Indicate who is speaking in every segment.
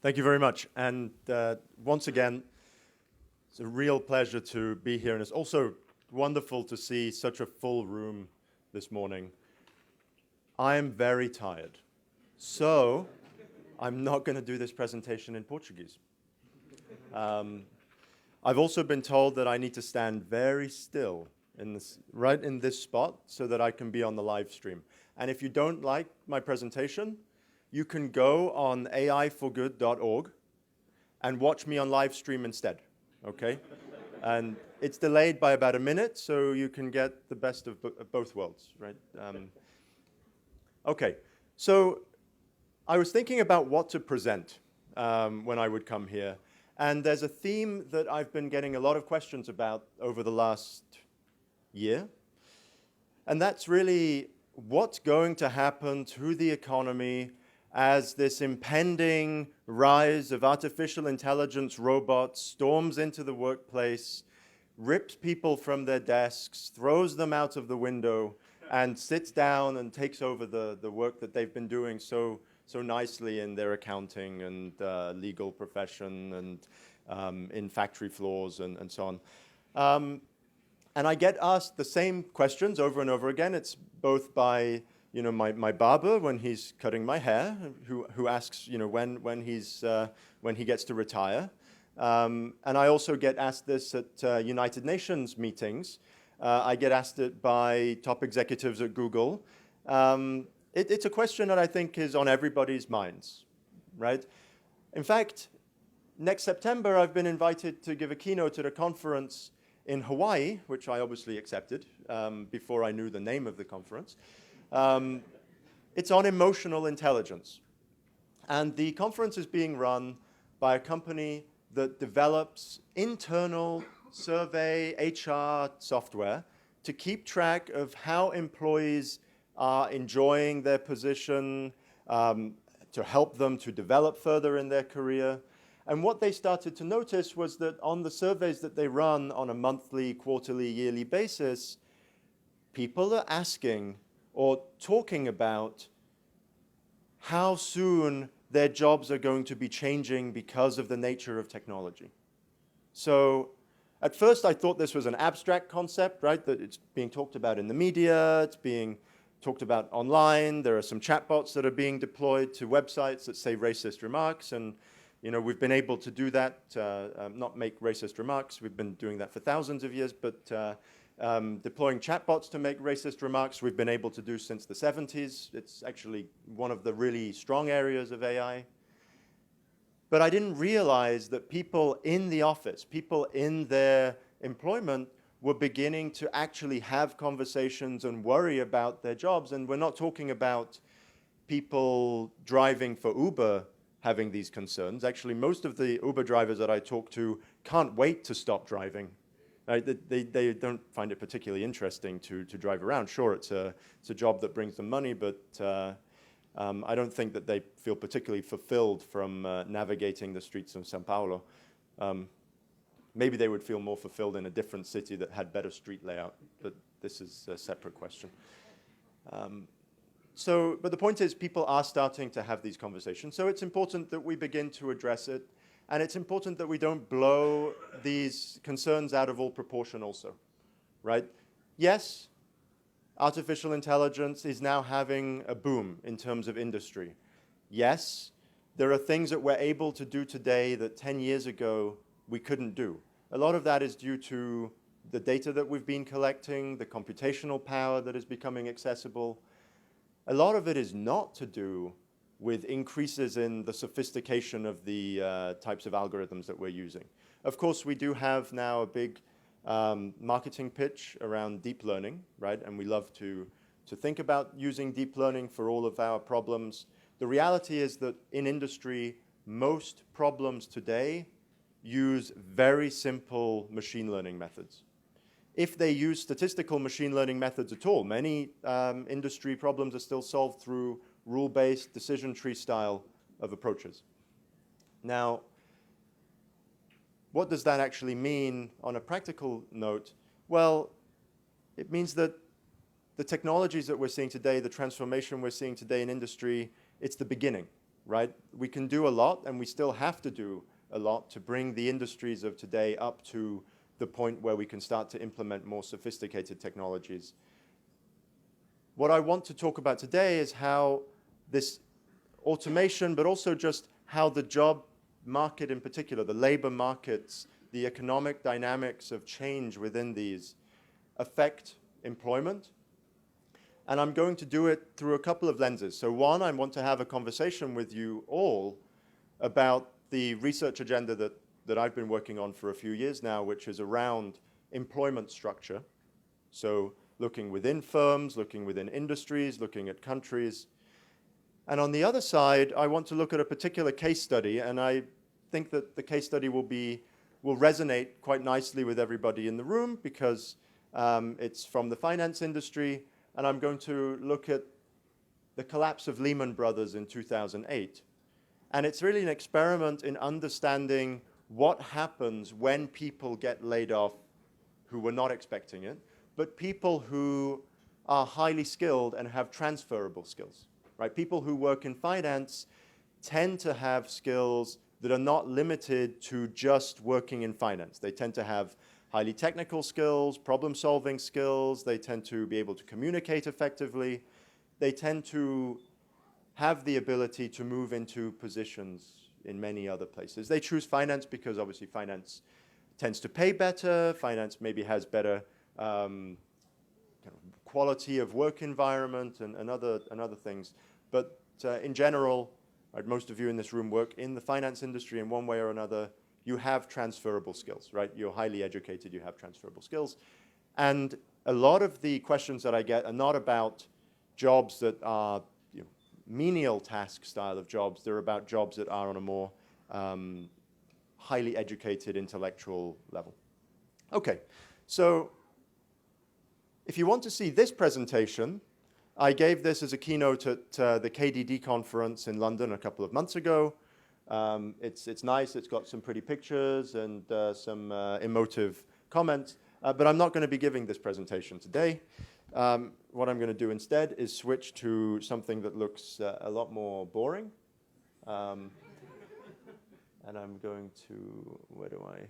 Speaker 1: Thank you very much. And once again, it's a real pleasure to be here. And it's also wonderful to see such a full room this morning. I am very tired. So I'm not going to do this presentation in Portuguese. I've also been told that I need to stand very still right in this spot so that I can be on the live stream. And if you don't like my presentation, you can go on aiforgood.org and watch me on live stream instead, okay? And it's delayed by about a minute, so you can get the best of both worlds, right? Okay, so I was thinking about what to present when I would come here. And there's a theme that I've been getting a lot of questions about over the last year. And that's really what's going to happen to the economy as this impending rise of artificial intelligence robots storms into the workplace, rips people from their desks, throws them out of the window, and sits down and takes over the work that they've been doing so nicely in their accounting and legal profession and in factory floors and so on. And I get asked the same questions over and over again. It's both by my barber when he's cutting my hair, who asks when he gets to retire. And I also get asked this at United Nations meetings. I get asked it by top executives at Google. It's a question that I think is on everybody's minds, right? In fact, next September, I've been invited to give a keynote at a conference in Hawaii, which I obviously accepted before I knew the name of the conference. It's on emotional intelligence. And the conference is being run by a company that develops internal survey HR software to keep track of how employees are enjoying their position, to help them to develop further in their career. And what they started to notice was that on the surveys that they run on a monthly, quarterly, yearly basis, people are asking or talking about how soon their jobs are going to be changing because of the nature of technology. So at first I thought this was an abstract concept, right? That it's being talked about in the media, it's being talked about online. There are some chatbots that are being deployed to websites that say racist remarks, and we've been able to do that, not make racist remarks. We've been doing that for thousands of years, but deploying chatbots to make racist remarks, we've been able to do since the 70s. It's actually one of the really strong areas of AI. But I didn't realize that people in the office, people in their employment, were beginning to actually have conversations and worry about their jobs. And we're not talking about people driving for Uber having these concerns. Actually, most of the Uber drivers that I talk to can't wait to stop driving. Right? They don't find it particularly interesting to drive around. Sure, it's a job that brings them money, but I don't think that they feel particularly fulfilled from navigating the streets of São Paulo. Maybe they would feel more fulfilled in a different city that had better street layout, but this is a separate question. But the point is, people are starting to have these conversations, so it's important that we begin to address it, and it's important that we don't blow these concerns out of all proportion also, right? Yes, artificial intelligence is now having a boom in terms of industry. Yes, there are things that we're able to do today that 10 years ago we couldn't do. A lot of that is due to the data that we've been collecting, the computational power that is becoming accessible. A lot of it is not to do with increases in the sophistication of the types of algorithms that we're using. Of course, we do have now a big marketing pitch around deep learning, right? And we love to think about using deep learning for all of our problems. The reality is that in industry, most problems today use very simple machine learning methods. If they use statistical machine learning methods at all, many industry problems are still solved through rule-based decision tree style of approaches. Now, what does that actually mean on a practical note? Well, it means that the technologies that we're seeing today, the transformation we're seeing today in industry, it's the beginning. right? We can do a lot, and we still have to do a lot to bring the industries of today up to the point where we can start to implement more sophisticated technologies. What I want to talk about today is how this automation, but also just how the job market in particular, the labor markets, the economic dynamics of change within these affect employment. And I'm going to do it through a couple of lenses. So one, I want to have a conversation with you all about the research agenda that I've been working on for a few years now, which is around employment structure. So looking within firms, looking within industries, looking at countries. And on the other side, I want to look at a particular case study, and I think that the case study will resonate quite nicely with everybody in the room because it's from the finance industry, and I'm going to look at the collapse of Lehman Brothers in 2008. And it's really an experiment in understanding what happens when people get laid off who were not expecting it, but people who are highly skilled and have transferable skills, right? People who work in finance tend to have skills that are not limited to just working in finance. They tend to have highly technical skills, problem-solving skills. They tend to be able to communicate effectively. They tend to have the ability to move into positions in many other places. They choose finance because obviously finance tends to pay better. Finance maybe has better quality of work environment and other things. But in general, right, most of you in this room work in the finance industry in one way or another. You have transferable skills, right? You're highly educated, you have transferable skills. And a lot of the questions that I get are not about jobs that are menial task style of jobs. They're about jobs that are on a more highly educated intellectual level. Okay, so if you want to see this presentation, I gave this as a keynote at the KDD conference in London a couple of months ago. It's nice, it's got some pretty pictures and some emotive comments, but I'm not going to be giving this presentation today. What I'm going to do instead is switch to something that looks a lot more boring. And I'm going to, where do I?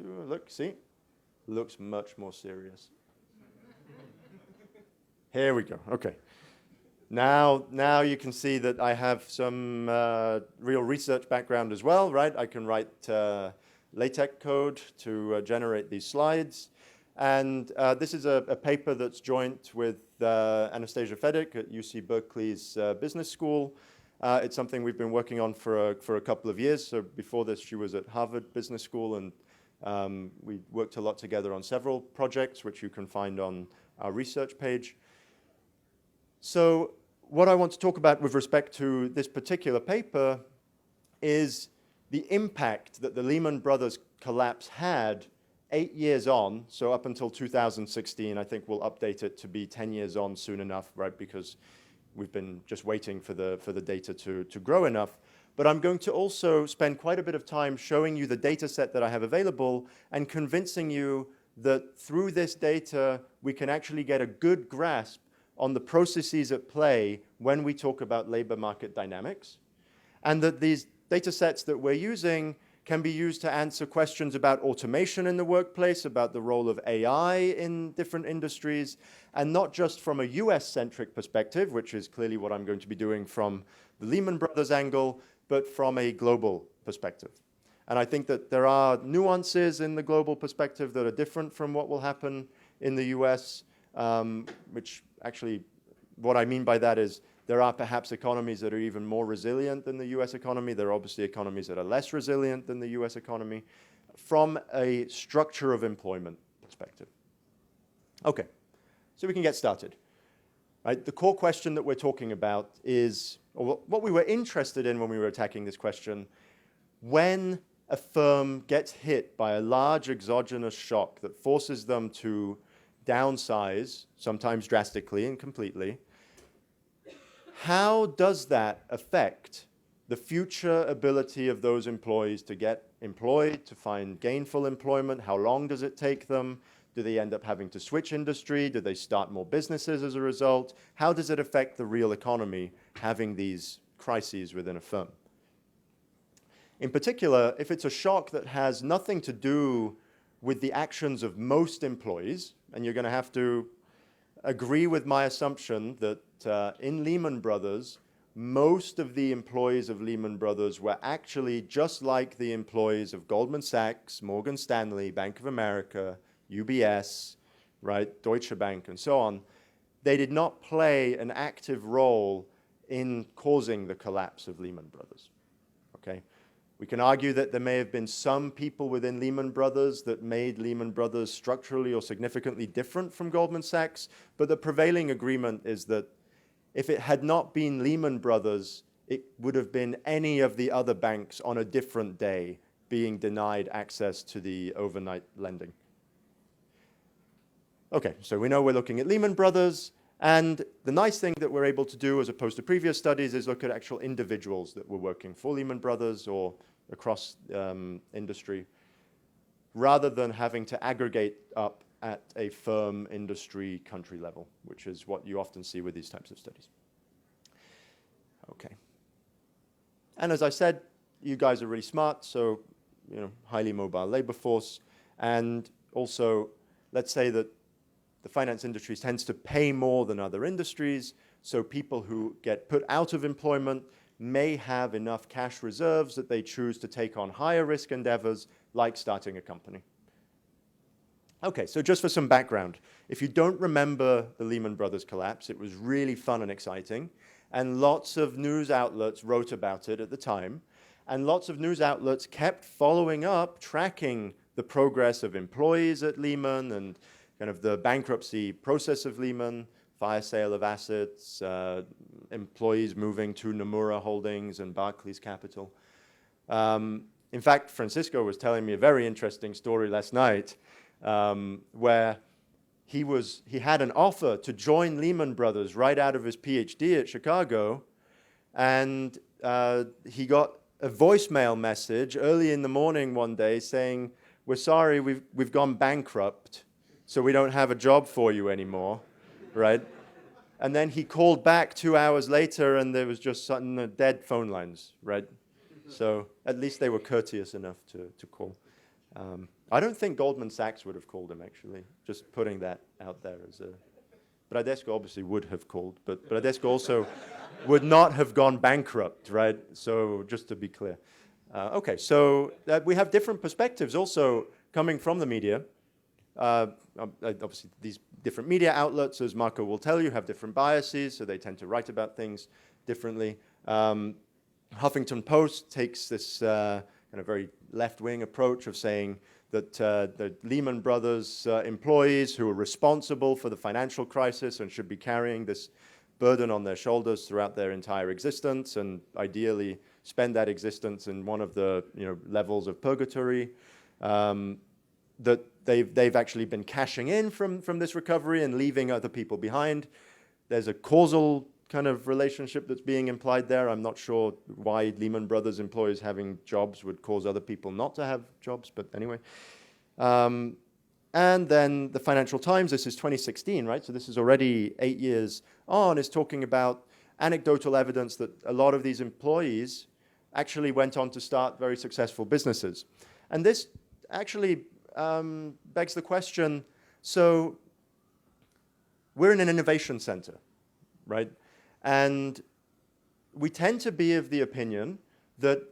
Speaker 1: Look, see? Looks much more serious. Here we go, okay. Now you can see that I have some real research background as well, right? I can write LaTeX code to generate these slides. And this is a paper that's joint with Anastasia Fedek at UC Berkeley's business school. It's something we've been working on for a couple of years. So before this, she was at Harvard Business School, and we worked a lot together on several projects, which you can find on our research page. So what I want to talk about with respect to this particular paper is the impact that the Lehman Brothers collapse had 8 years on, so up until 2016. I think we'll update it to be 10 years on soon enough, right, because we've been just waiting for the data to grow enough. But I'm going to also spend quite a bit of time showing you the data set that I have available and convincing you that through this data, we can actually get a good grasp on the processes at play when we talk about labor market dynamics, and that these data sets that we're using can be used to answer questions about automation in the workplace, about the role of AI in different industries, and not just from a US-centric perspective, which is clearly what I'm going to be doing from the Lehman Brothers angle, but from a global perspective. And I think that there are nuances in the global perspective that are different from what will happen in the US, which actually, what I mean by that is there are perhaps economies that are even more resilient than the US economy. There are obviously economies that are less resilient than the US economy from a structure of employment perspective. Okay, so we can get started. Right? The core question that we're talking about is, or what we were interested in when we were attacking this question, when a firm gets hit by a large exogenous shock that forces them to downsize, sometimes drastically and completely, how does that affect the future ability of those employees to get employed, to find gainful employment? How long does it take them Do they end up having to switch industry? Do they start more businesses as a result? How does it affect the real economy having these crises within a firm? In particular, if it's a shock that has nothing to do with the actions of most employees, and you're going to have to agree with my assumption that in Lehman Brothers, most of the employees of Lehman Brothers were actually just like the employees of Goldman Sachs, Morgan Stanley, Bank of America, UBS, right, Deutsche Bank, and so on. They did not play an active role in causing the collapse of Lehman Brothers, okay? We can argue that there may have been some people within Lehman Brothers that made Lehman Brothers structurally or significantly different from Goldman Sachs, but the prevailing agreement is that if it had not been Lehman Brothers, it would have been any of the other banks on a different day being denied access to the overnight lending. Okay, so we know we're looking at Lehman Brothers, and the nice thing that we're able to do as opposed to previous studies is look at actual individuals that were working for Lehman Brothers or across industry, rather than having to aggregate up at a firm, industry, country level, which is what you often see with these types of studies. Okay. And as I said, you guys are really smart, so highly mobile labor force, and also let's say that the finance industry tends to pay more than other industries, so people who get put out of employment may have enough cash reserves that they choose to take on higher risk endeavors, like starting a company. Okay, so just for some background, if you don't remember the Lehman Brothers collapse, it was really fun and exciting, and lots of news outlets wrote about it at the time, and lots of news outlets kept following up, tracking the progress of employees at Lehman and kind of the bankruptcy process of Lehman, fire sale of assets, employees moving to Nomura Holdings and Barclays Capital. In fact, Francisco was telling me a very interesting story last night where he had an offer to join Lehman Brothers right out of his PhD at Chicago, and he got a voicemail message early in the morning one day saying, "We're sorry, we've gone bankrupt, so we don't have a job for you anymore," right? And then he called back 2 hours later, and there was just dead phone lines, right? So at least they were courteous enough to call. I don't think Goldman Sachs would have called him, actually, just putting that out there as a... Bradesco obviously would have called, but Bradesco also would not have gone bankrupt, right? So just to be clear. Okay, so we have different perspectives also coming from the media. Obviously, these different media outlets, as Marco will tell you, have different biases, so they tend to write about things differently. Huffington Post takes this kind of very left-wing approach of saying that the Lehman Brothers employees who are responsible for the financial crisis and should be carrying this burden on their shoulders throughout their entire existence, and ideally spend that existence in one of the levels of purgatory, that they've actually been cashing in from this recovery and leaving other people behind. There's a causal kind of relationship that's being implied there. I'm not sure why Lehman Brothers employees having jobs would cause other people not to have jobs, but anyway. And then the Financial Times, this is 2016, right? So this is already 8 years on, is talking about anecdotal evidence that a lot of these employees actually went on to start very successful businesses. And this actually begs the question, so we're in an innovation center, right? And we tend to be of the opinion that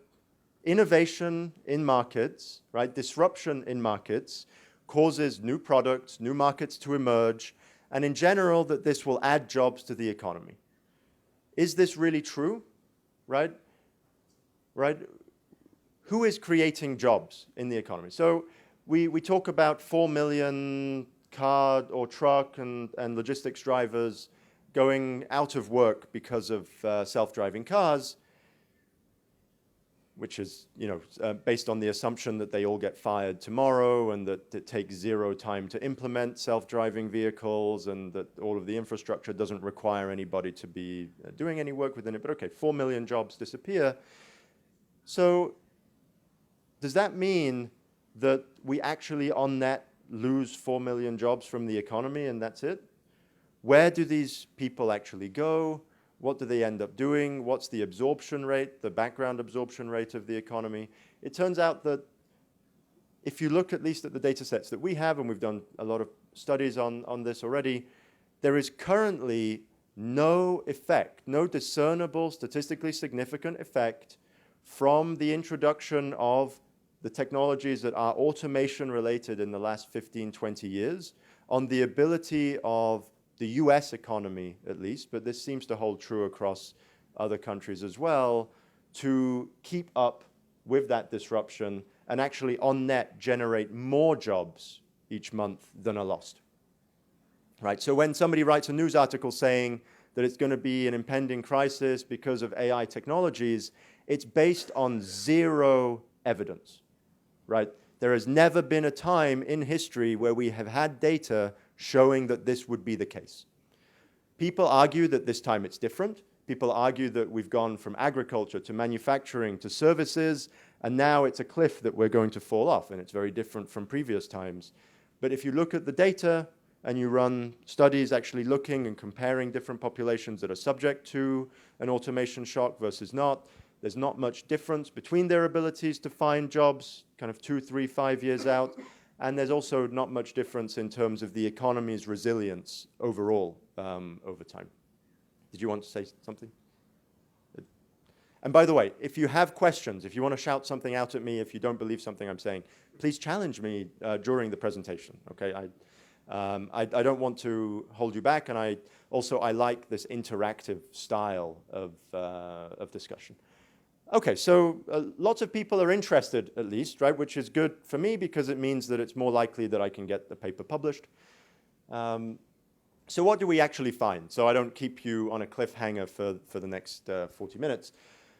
Speaker 1: innovation in markets, right, disruption in markets, causes new products, new markets to emerge, and in general that this will add jobs to the economy. Is this really true, right? Right? Who is creating jobs in the economy? So we talk about 4 million car or truck and logistics drivers going out of work because of self-driving cars, which is based on the assumption that they all get fired tomorrow and that it takes 0 time to implement self-driving vehicles and that all of the infrastructure doesn't require anybody to be doing any work within it. But okay, 4 million jobs disappear. So does that mean that we actually on net lose 4 million jobs from the economy and that's it. Where do these people actually go? What do they end up doing? What's the absorption rate, the background absorption rate of the economy? It turns out that if you look at least at the data sets that we have, and we've done a lot of studies on this already, there is currently no effect, no discernible, statistically significant effect from the introduction of the technologies that are automation related in the last 15, 20 years on the ability of the US economy at least, but this seems to hold true across other countries as well, to keep up with that disruption and actually on net generate more jobs each month than are lost. Right? So when somebody writes a news article saying that it's going to be an impending crisis because of AI technologies, it's based on zero evidence. Right? There has never been a time in history where we have had data showing that this would be the case. People argue that this time it's different. People argue that we've gone from agriculture to manufacturing to services, and now it's a cliff that we're going to fall off, and it's very different from previous times. But if you look at the data and you run studies actually looking and comparing different populations that are subject to an automation shock versus not, there's not much difference between their abilities to find jobs kind of 2, 3, 5 years out. And there's also not much difference in terms of the economy's resilience overall over time. Did you want to say something? And by the way, if you have questions, if you want to shout something out at me, if you don't believe something I'm saying, please challenge me during the presentation, okay? I don't want to hold you back, and I like this interactive style of discussion. Okay, so lots of people are interested, at least, right, which is good for me because it means that it's more likely that I can get the paper published. So what do we actually find? So I don't keep you on a cliffhanger for the next 40 minutes.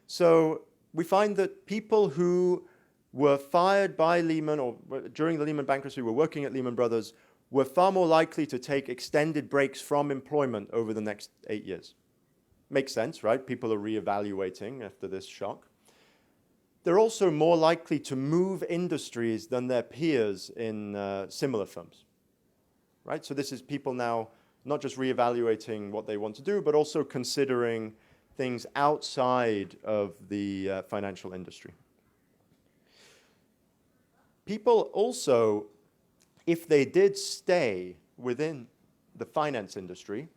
Speaker 1: So we find that people who were fired by Lehman or during the Lehman bankruptcy were working at Lehman Brothers were far more likely to take extended breaks from employment over the next 8 years. Makes sense, right? People are reevaluating after this shock. They're also more likely to move industries than their peers in similar firms, right? So this is people now not just reevaluating what they want to do, but also considering things outside of the financial industry. People also, if they did stay within the finance industry,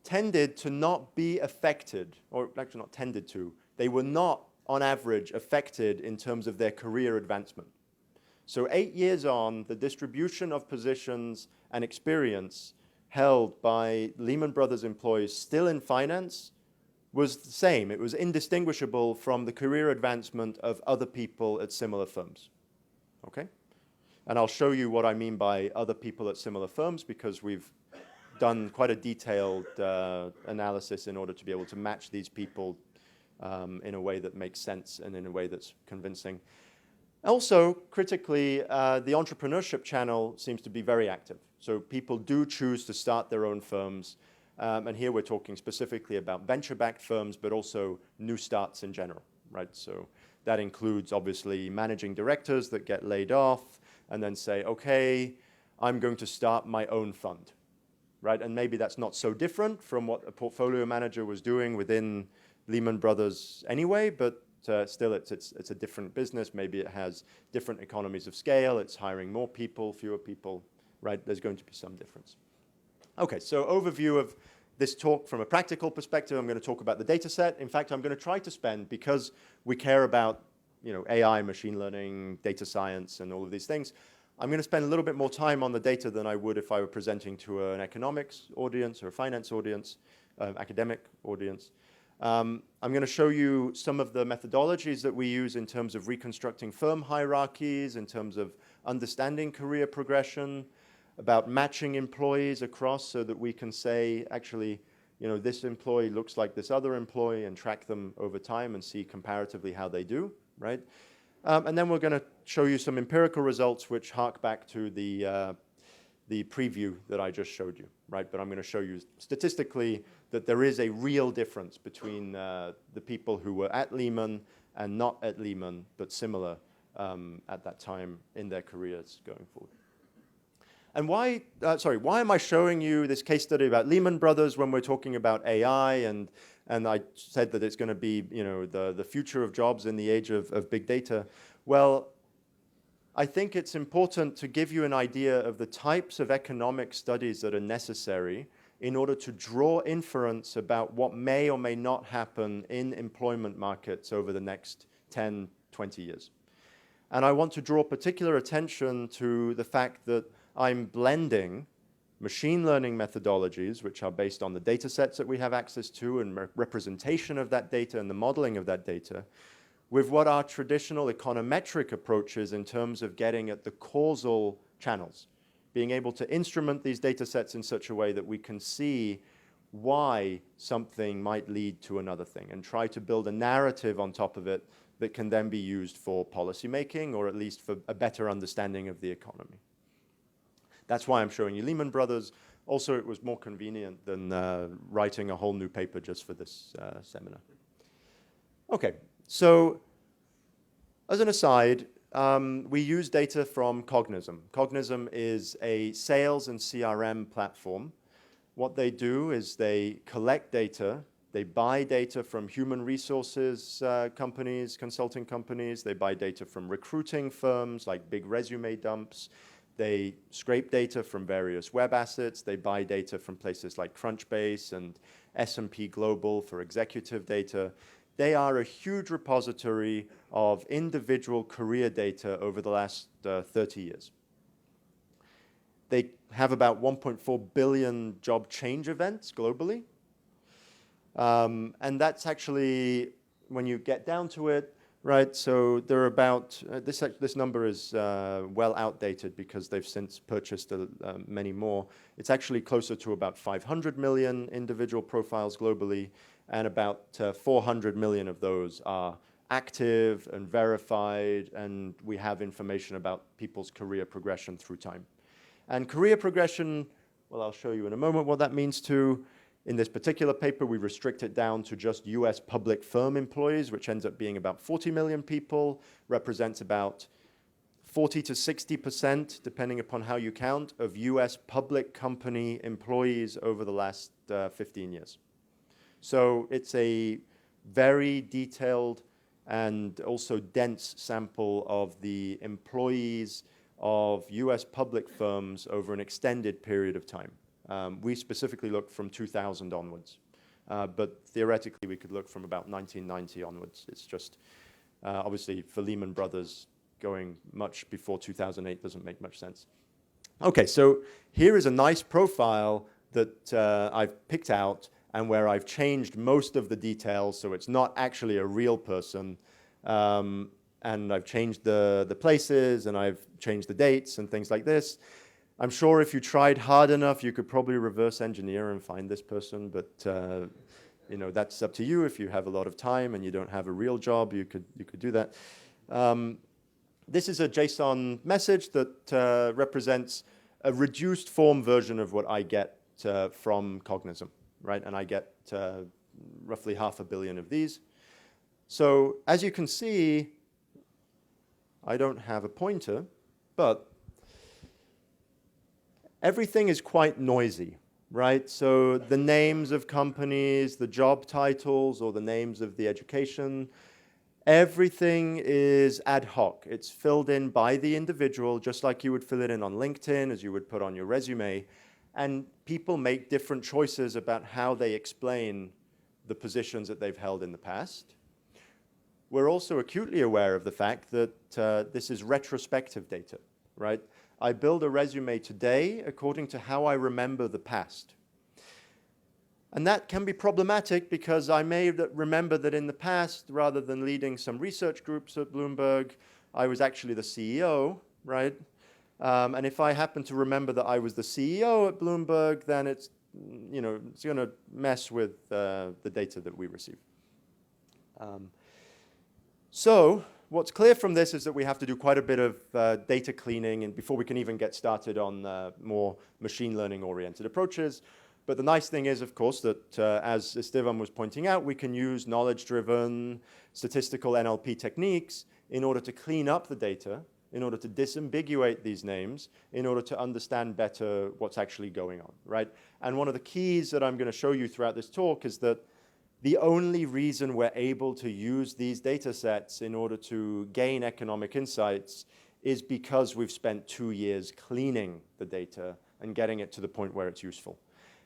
Speaker 1: tended to not be affected, or actually not tended to, they were not, on average, affected in terms of their career advancement. So 8 years on, the distribution of positions and experience held by Lehman Brothers employees still in finance was the same. It was indistinguishable from the career advancement of other people at similar firms, okay? And I'll show you what I mean by other people at similar firms because we've done quite a detailed analysis in order to be able to match these people in a way that makes sense and in a way that's convincing. Also, critically, the entrepreneurship channel seems to be very active. So people do choose to start their own firms. And here we're talking specifically about venture-backed firms, but also new starts in general, right? So that includes, obviously, managing directors that get laid off and then say, okay, I'm going to start my own fund. Right? And maybe that's not so different from what a portfolio manager was doing within Lehman Brothers anyway, but still it's a different business. Maybe it has different economies of scale. It's hiring more people, fewer people, right? There's going to be some difference. Okay, so overview of this talk from a practical perspective. I'm going to talk about the data set. In fact, I'm going to try to spend, because we care about AI, machine learning, data science, and all of these things, I'm going to spend a little bit more time on the data than I would if I were presenting to an economics audience or a finance audience, academic audience. I'm going to show you some of the methodologies that we use in terms of reconstructing firm hierarchies, in terms of understanding career progression, about matching employees across so that we can say, actually, this employee looks like this other employee and track them over time and see comparatively how they do, right? And then we're going to show you some empirical results which hark back to the preview that I just showed you, right? But I'm going to show you statistically that there is a real difference between the people who were at Lehman and not at Lehman, but similar at that time in their careers going forward. And why am I showing you this case study about Lehman Brothers when we're talking about AI and I said that it's going to be, the future of jobs in the age of big data? Well, I think it's important to give you an idea of the types of economic studies that are necessary in order to draw inference about what may or may not happen in employment markets over the next 10, 20 years. And I want to draw particular attention to the fact that I'm blending machine learning methodologies, which are based on the data sets that we have access to and representation of that data and the modeling of that data, with what are traditional econometric approaches in terms of getting at the causal channels, being able to instrument these data sets in such a way that we can see why something might lead to another thing and try to build a narrative on top of it that can then be used for policymaking or at least for a better understanding of the economy. That's why I'm showing you Lehman Brothers. Also, it was more convenient than writing a whole new paper just for this seminar. Okay, so as an aside, we use data from Cognism. Cognism is a sales and CRM platform. What they do is they collect data. They buy data from human resources companies, consulting companies. They buy data from recruiting firms like big resume dumps. They scrape data from various web assets. They buy data from places like Crunchbase and S&P Global for executive data. They are a huge repository of individual career data over the last 30 years. They have about 1.4 billion job change events globally. And that's actually, when you get down to it, right, so there are about, this number is well outdated because they've since purchased many more. It's actually closer to about 500 million individual profiles globally, and about 400 million of those are active and verified, and we have information about people's career progression through time. And career progression, well, I'll show you in a moment what that means too. In this particular paper, we restrict it down to just US public firm employees, which ends up being about 40 million people, represents about 40 to 60%, depending upon how you count, of US public company employees over the last 15 years. So it's a very detailed and also dense sample of the employees of US public firms over an extended period of time. We specifically looked from 2000 onwards, but theoretically we could look from about 1990 onwards. It's just, obviously for Lehman Brothers, going much before 2008 doesn't make much sense. Okay, so here is a nice profile that I've picked out and where I've changed most of the details, so it's not actually a real person. And I've changed the places, and I've changed the dates and things like this. I'm sure if you tried hard enough, you could probably reverse engineer and find this person, but that's up to you. If you have a lot of time and you don't have a real job, you could do that. This is a JSON message that represents a reduced form version of what I get from Cognism, right? And I get roughly 500 million of these. So as you can see, I don't have a pointer, but everything is quite noisy, right? So the names of companies, the job titles, or the names of the education, everything is ad hoc. It's filled in by the individual, just like you would fill it in on LinkedIn, as you would put on your resume. And people make different choices about how they explain the positions that they've held in the past. We're also acutely aware of the fact that this is retrospective data, right? I build a resume today according to how I remember the past. And that can be problematic because I may remember that in the past, rather than leading some research groups at Bloomberg, I was actually the CEO, right? And if I happen to remember that I was the CEO at Bloomberg, then it's going to mess with the data that we receive. So what's clear from this is that we have to do quite a bit of data cleaning and before we can even get started on more machine learning oriented approaches. But the nice thing is, of course, that as Esteban was pointing out, we can use knowledge-driven statistical NLP techniques in order to clean up the data, in order to disambiguate these names, in order to understand better what's actually going on, right? And one of the keys that I'm going to show you throughout this talk is that the only reason we're able to use these data sets in order to gain economic insights is because we've spent 2 years cleaning the data and getting it to the point where it's useful.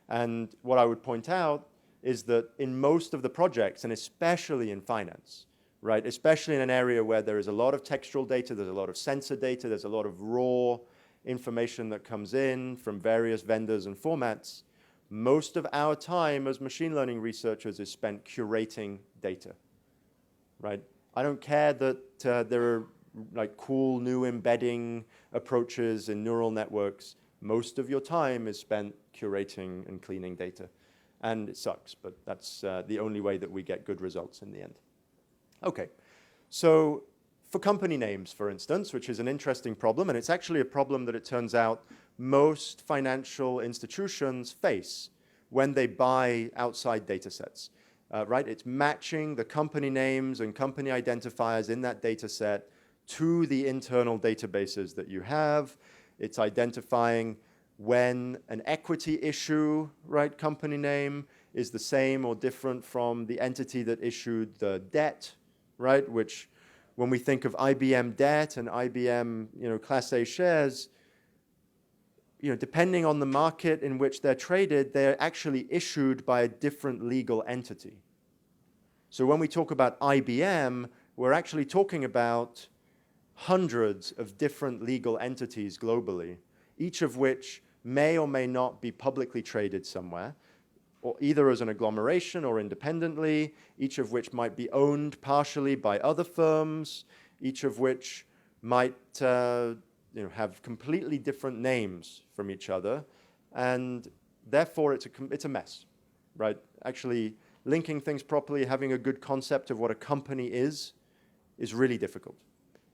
Speaker 1: And what I would point out is that in most of the projects, and especially in finance, right, especially in an area where there is a lot of textual data, there's a lot of sensor data, there's a lot of raw information that comes in from various vendors and formats, most of our time as machine learning researchers is spent curating data, right? I don't care that there are like cool new embedding approaches in neural networks. Most of your time is spent curating and cleaning data. And it sucks, but that's the only way that we get good results in the end. Okay, so for company names, for instance, which is an interesting problem, and it's actually a problem that it turns out most financial institutions face when they buy outside data sets, right? It's matching the company names and company identifiers in that data set to the internal databases that you have. It's identifying when an equity issue, right, company name is the same or different from the entity that issued the debt, right, which when we think of IBM debt and IBM, Class A shares, depending on the market in which they're traded, they're actually issued by a different legal entity. So when we talk about IBM, we're actually talking about hundreds of different legal entities globally, each of which may or may not be publicly traded somewhere, or either as an agglomeration or independently, each of which might be owned partially by other firms, each of which might have completely different names from each other, and therefore it's a mess, right? Actually linking things properly, having a good concept of what a company is really difficult.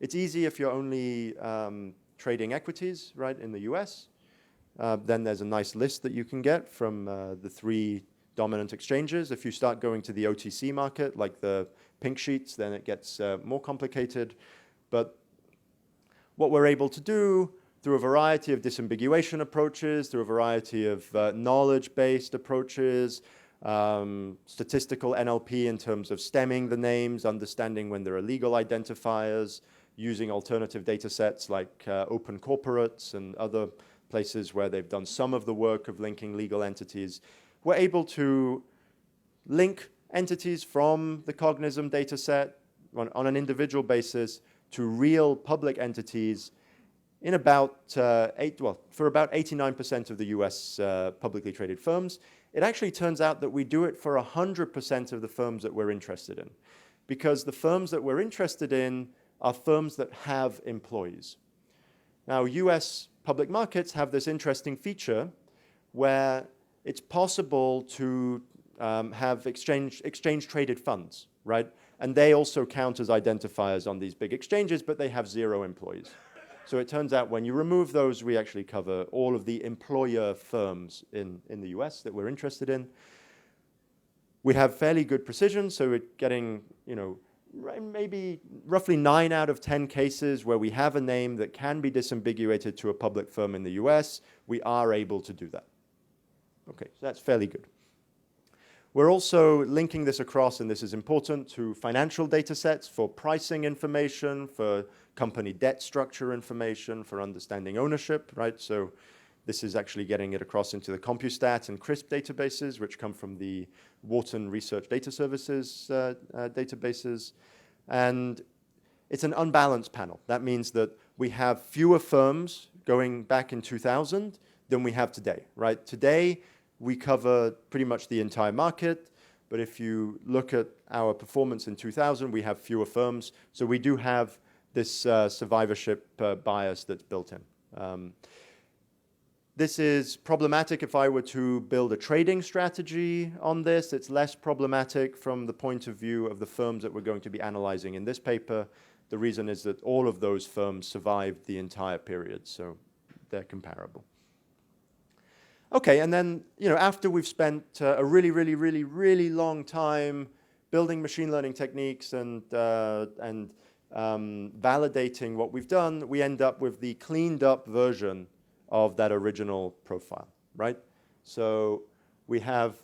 Speaker 1: It's easy if you're only trading equities, right, in the US. Then there's a nice list that you can get from the 3 dominant exchanges. If you start going to the OTC market, like the pink sheets, then it gets more complicated. But what we're able to do through a variety of disambiguation approaches, through a variety of knowledge-based approaches, statistical NLP in terms of stemming the names, understanding when there are legal identifiers, using alternative data sets like open corporates and other places where they've done some of the work of linking legal entities, we're able to link entities from the Cognism data set on an individual basis to real public entities in about for about 89% of the US publicly traded firms. It actually turns out that we do it for 100% of the firms that we're interested in, because the firms that we're interested in are firms that have employees. Now, US public markets have this interesting feature where it's possible to have exchange-traded funds, right? And they also count as identifiers on these big exchanges, but they have 0 employees. So it turns out when you remove those, we actually cover all of the employer firms in the US that we're interested in. We have fairly good precision, so we're getting, maybe roughly 9 out of 10 cases where we have a name that can be disambiguated to a public firm in the US, we are able to do that. Okay, so that's fairly good. We're also linking this across, and this is important, to financial data sets for pricing information, for company debt structure information, for understanding ownership, right? So this is actually getting it across into the CompuStat and CRISP databases, which come from the Wharton Research Data Services databases. And it's an unbalanced panel. That means that we have fewer firms going back in 2000 than we have today, right? Today, we cover pretty much the entire market, but if you look at our performance in 2000, we have fewer firms. So we do have this survivorship bias that's built in. This is problematic if I were to build a trading strategy on this. It's less problematic from the point of view of the firms that we're going to be analyzing in this paper. The reason is that all of those firms survived the entire period, so they're comparable. Okay, and then after we've spent a really long time building machine learning techniques and validating what we've done, we end up with the cleaned up version of that original profile, right? So we have,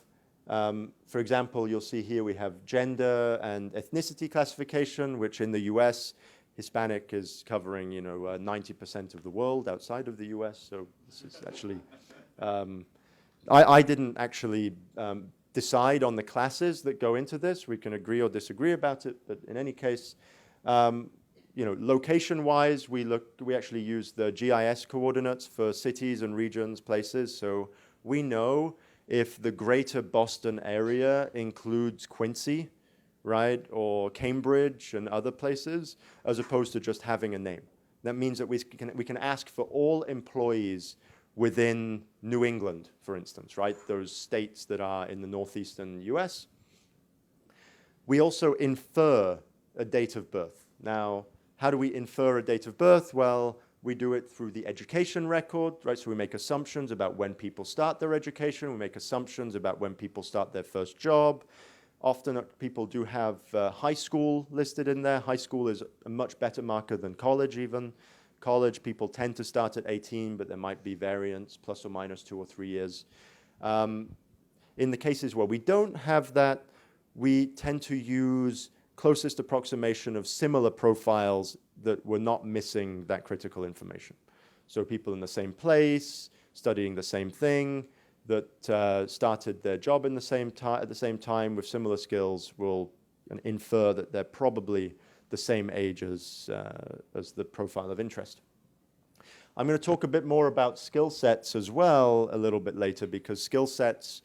Speaker 1: for example, you'll see here we have gender and ethnicity classification, which in the US, Hispanic is covering, 90% of the world outside of the US. So this is actually, I didn't actually decide on the classes that go into this. We can agree or disagree about it, but in any case, location-wise, we actually use the GIS coordinates for cities and regions, places. So we know if the greater Boston area includes Quincy, right, or Cambridge and other places, as opposed to just having a name. That means that we can ask for all employees within New England, for instance, right, those states that are in the northeastern US. We also infer a date of birth. Now, how do we infer a date of birth? Well, we do it through the education record, right? So we make assumptions about when people start their education. We make assumptions about when people start their first job. Often people do have high school listed in there. High school is a much better marker than college even. College, people tend to start at 18, but there might be variants, plus or minus 2 or 3 years. In the cases where we don't have that, we tend to use closest approximation of similar profiles that were not missing that critical information. So people in the same place, studying the same thing, that started their job at the same time with similar skills will infer that they're probably the same age as the profile of interest. I'm going to talk a bit more about skill sets as well a little bit later, because skill sets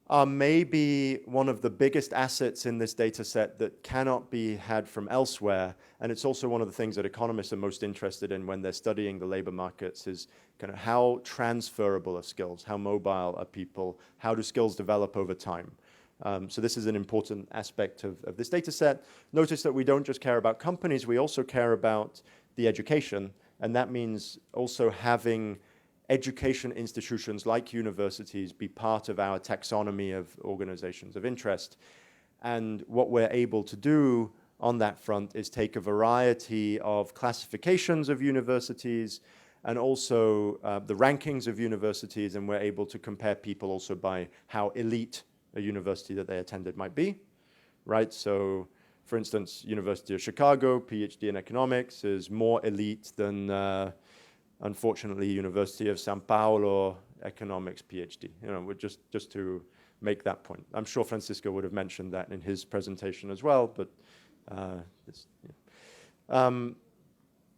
Speaker 1: are maybe one of the biggest assets in this data set that cannot be had from elsewhere. And it's also one of the things that economists are most interested in when they're studying the labor markets, is kind of how transferable are skills, how mobile are people, how do skills develop over time. So this is an important aspect of this data set. Notice that we don't just care about companies, we also care about the education. And that means also having education institutions like universities be part of our taxonomy of organizations of interest. And what we're able to do on that front is take a variety of classifications of universities and also the rankings of universities, and we're able to compare people also by how elite a university that they attended might be, right? So, for instance, University of Chicago, PhD in economics, is more elite than unfortunately, University of São Paulo, economics PhD. Just to make that point. I'm sure Francisco would have mentioned that in his presentation as well, but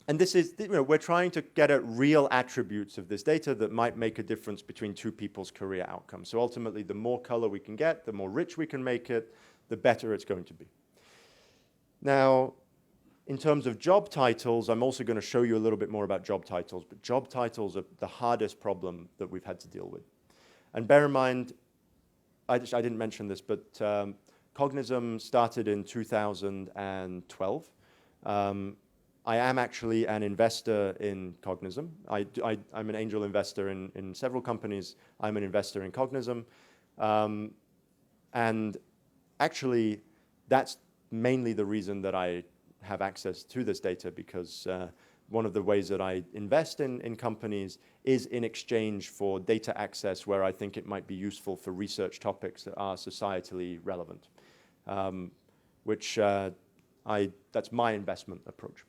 Speaker 1: and this is, we're trying to get at real attributes of this data that might make a difference between two people's career outcomes. So ultimately, the more color we can get, the more rich we can make it, the better it's going to be. Now, in terms of job titles, I'm also going to show you a little bit more about job titles, but job titles are the hardest problem that we've had to deal with. And bear in mind, I didn't mention this, but Cognism started in 2012. I am actually an investor in Cognism. I'm an angel investor in several companies. I'm an investor in Cognism. And actually, that's mainly the reason that I have access to this data, because one of the ways that I invest in companies is in exchange for data access where I think it might be useful for research topics that are societally relevant, that's my investment approach.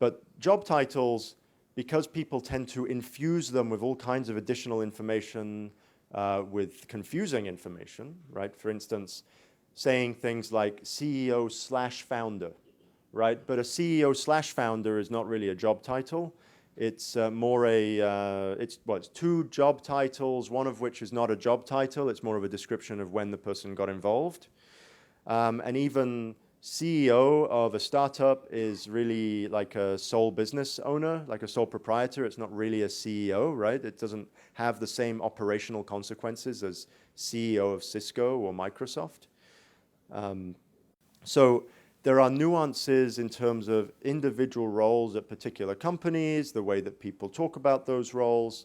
Speaker 1: But job titles, because people tend to infuse them with all kinds of additional information, with confusing information, right? For instance, saying things like CEO/founder, right? But a CEO/founder is not really a job title. It's more it's two job titles, one of which is not a job title. It's more of a description of when the person got involved. And even CEO of a startup is really like a sole business owner, like a sole proprietor. It's not really a CEO, right? It doesn't have the same operational consequences as CEO of Cisco or Microsoft. So there are nuances in terms of individual roles at particular companies, the way that people talk about those roles.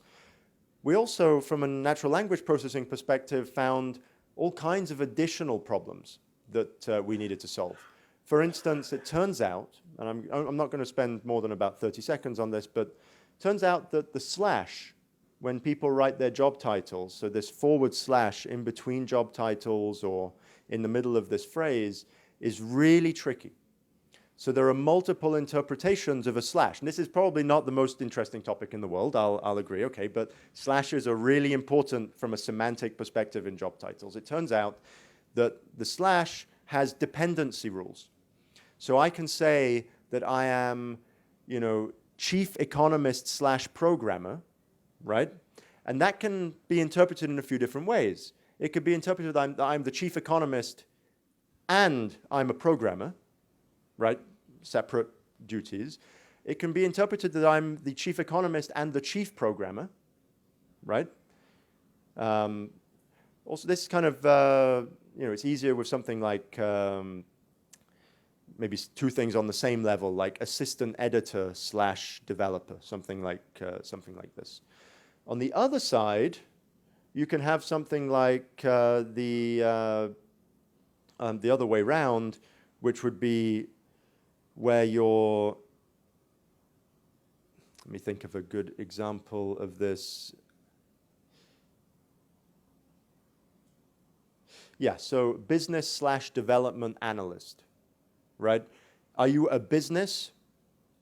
Speaker 1: We also, from a natural language processing perspective, found all kinds of additional problems that we needed to solve. For instance, it turns out, and I'm not going to spend more than about 30 seconds on this, but it turns out that the slash, when people write their job titles, so this forward slash in between job titles or in the middle of this phrase, is really tricky. So there are multiple interpretations of a slash. And this is probably not the most interesting topic in the world, I'll agree, okay, but slashes are really important from a semantic perspective in job titles. It turns out that the slash has dependency rules. So I can say that I am, chief economist / programmer, right? And that can be interpreted in a few different ways. It could be interpreted that I'm the chief economist and I'm a programmer, right? Separate duties. It can be interpreted that I'm the chief economist and the chief programmer, right? Also, this kind of, it's easier with something like maybe two things on the same level, like assistant editor / developer, something like this. On the other side, you can have something like the other way round, which would be where you're, let me think of a good example of this. Yeah, so business / development analyst, right? Are you a business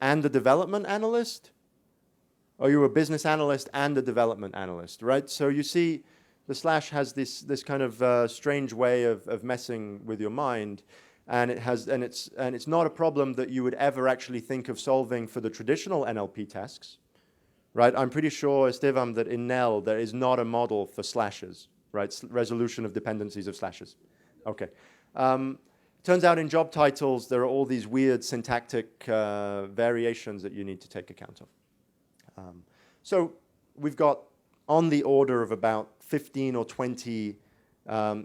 Speaker 1: and a development analyst? Are you a business analyst and a development analyst, right? So you see, the slash has this kind of strange way of messing with your mind, and it's not a problem that you would ever actually think of solving for the traditional NLP tasks, right? I'm pretty sure, Estevam, that in NEL there is not a model for slashes, right? Resolution of dependencies of slashes. Okay. Turns out in job titles there are all these weird syntactic variations that you need to take account of. So we've got on the order of about 15 or 20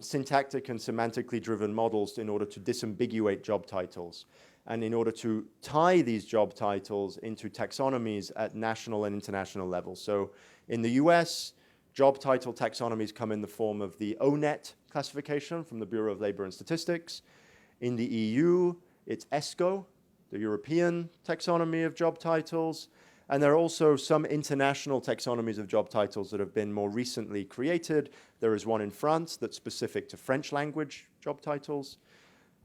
Speaker 1: syntactic and semantically driven models in order to disambiguate job titles and in order to tie these job titles into taxonomies at national and international levels. So in the US, job title taxonomies come in the form of the ONET classification from the Bureau of Labor and Statistics. In the EU, it's ESCO, the European taxonomy of job titles. And there are also some international taxonomies of job titles that have been more recently created. There is one in France that's specific to French language job titles.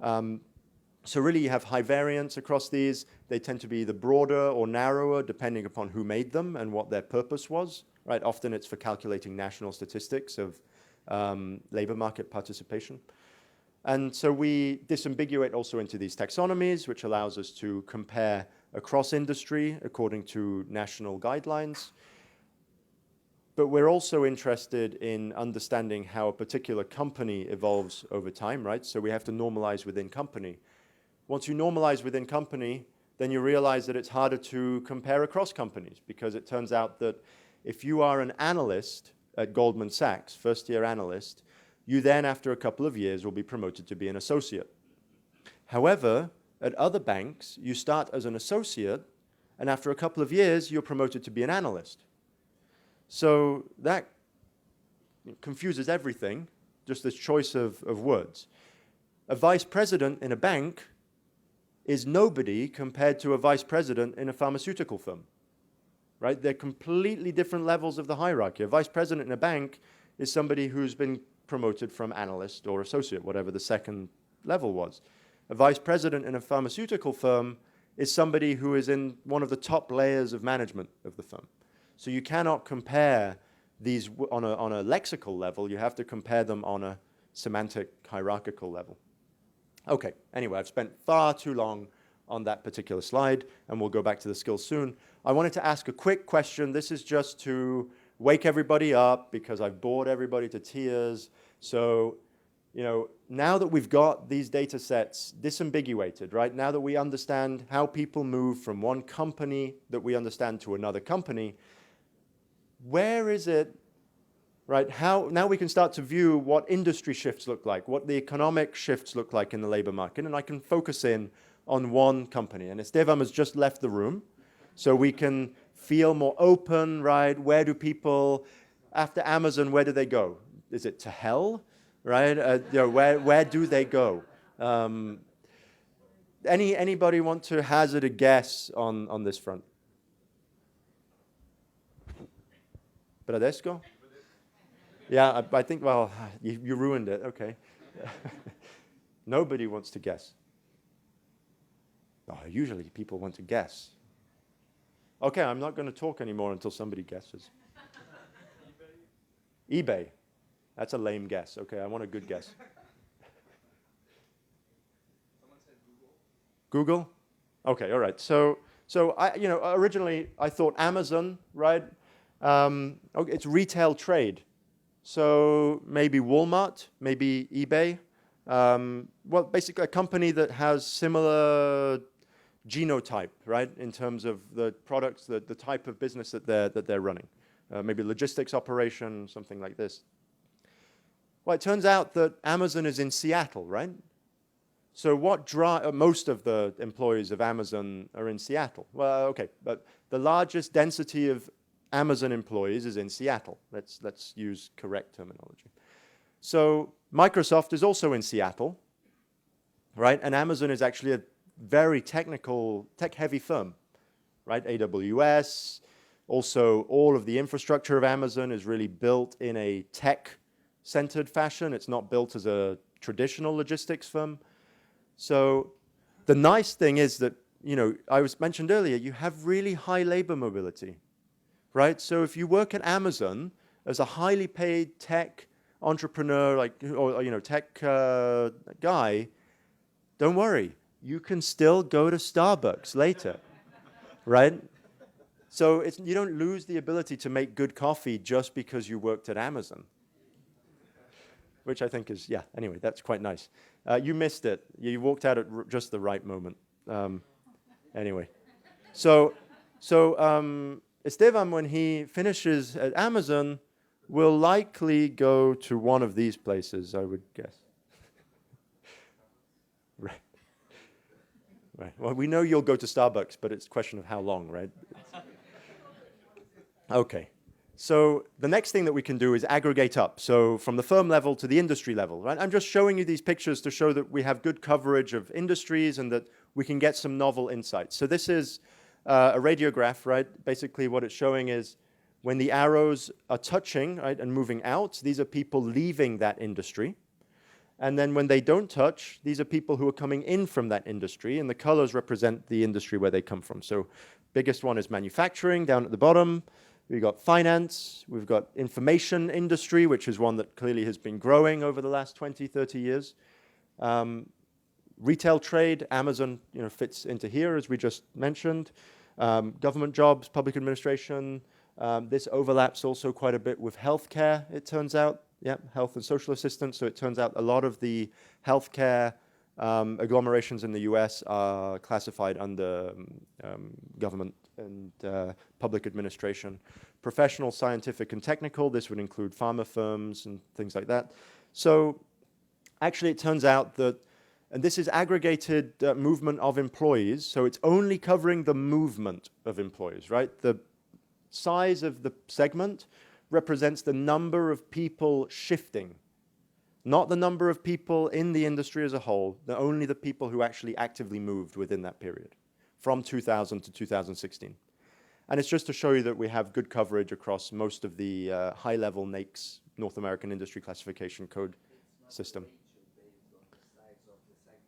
Speaker 1: So really you have high variance across these. They tend to be either broader or narrower depending upon who made them and what their purpose was, right? Often it's for calculating national statistics of labor market participation. And so we disambiguate also into these taxonomies, which allows us to compare across industry according to national guidelines. But we're also interested in understanding how a particular company evolves over time, right? So we have to normalize within company. Once you normalize within company, then you realize that it's harder to compare across companies, because it turns out that if you are an analyst at Goldman Sachs, first-year analyst, you then, after a couple of years, will be promoted to be an associate. However, at other banks, you start as an associate, and after a couple of years, you're promoted to be an analyst. So that confuses everything, just this choice of words. A vice president in a bank is nobody compared to a vice president in a pharmaceutical firm, right? They're completely different levels of the hierarchy. A vice president in a bank is somebody who's been promoted from analyst or associate, whatever the second level was. A vice president in a pharmaceutical firm is somebody who is in one of the top layers of management of the firm. So you cannot compare these on a lexical level. You have to compare them on a semantic hierarchical level. Okay, anyway, I've spent far too long on that particular slide, and we'll go back to the skills soon. I wanted to ask a quick question. This is just to wake everybody up because I've bored everybody to tears. So, now that we've got these data sets disambiguated, right? Now that we understand how people move from one company that we understand to another company, where is it, right? Now we can start to view what industry shifts look like, what the economic shifts look like in the labor market, and I can focus in on one company. And Estevam has just left the room, so we can feel more open, right? Where do people, after Amazon, where do they go? Is it to hell, right? Where do they go? Anybody want to hazard a guess on this front? Bradesco? Yeah, I think, well, you ruined it. Okay. Nobody wants to guess. Oh, usually people want to guess. Okay, I'm not going to talk anymore until somebody guesses. eBay. That's a lame guess. Okay, I want a good guess.
Speaker 2: Someone said Google.
Speaker 1: Google? Okay, all right. So originally I thought Amazon, right? Okay, it's retail trade. So maybe Walmart, maybe eBay. Well, basically a company that has similar genotype, right, in terms of the products, the type of business that they're running. Maybe logistics operation, something like this. Well, it turns out that Amazon is in Seattle, right? So most of the employees of Amazon are in Seattle. Well, okay, but the largest density of Amazon employees is in Seattle. Let's use correct terminology. So Microsoft is also in Seattle, right? And Amazon is actually a very tech-heavy firm, right? AWS, also all of the infrastructure of Amazon is really built in a tech-centered fashion. It's not built as a traditional logistics firm. So the nice thing is that, I was mentioned earlier, you have really high labor mobility, right? So if you work at Amazon as a highly paid tech entrepreneur, tech guy, don't worry, you can still go to Starbucks later, right? So you don't lose the ability to make good coffee just because you worked at Amazon, which I think is, anyway, that's quite nice. You missed it. You walked out at just the right moment. Anyway, so Esteban, when he finishes at Amazon, will likely go to one of these places, I would guess. Right. Right. Well, we know you'll go to Starbucks, but it's a question of how long, right? Okay. So the next thing that we can do is aggregate up. So from the firm level to the industry level, right? I'm just showing you these pictures to show that we have good coverage of industries and that we can get some novel insights. So this is a radiograph, right? Basically what it's showing is when the arrows are touching, right, and moving out, these are people leaving that industry. And then when they don't touch, these are people who are coming in from that industry, and the colors represent the industry where they come from. So biggest one is manufacturing down at the bottom. We've got finance, we've got information industry, which is one that clearly has been growing over the last 20, 30 years. Retail trade, Amazon fits into here, as we just mentioned. Government jobs, public administration. This overlaps also quite a bit with healthcare, it turns out. Yeah, health and social assistance. So it turns out a lot of the healthcare agglomerations in the US are classified under government and public administration. Professional, scientific, and technical, this would include pharma firms and things like that. So actually it turns out that, and this is aggregated movement of employees, so it's only covering the movement of employees, right? The size of the segment represents the number of people shifting, not the number of people in the industry as a whole, only the people who actually actively moved within that period, from 2000 to 2016. And it's just to show you that we have good coverage across most of the high-level NAICS, North American Industry Classification Code system.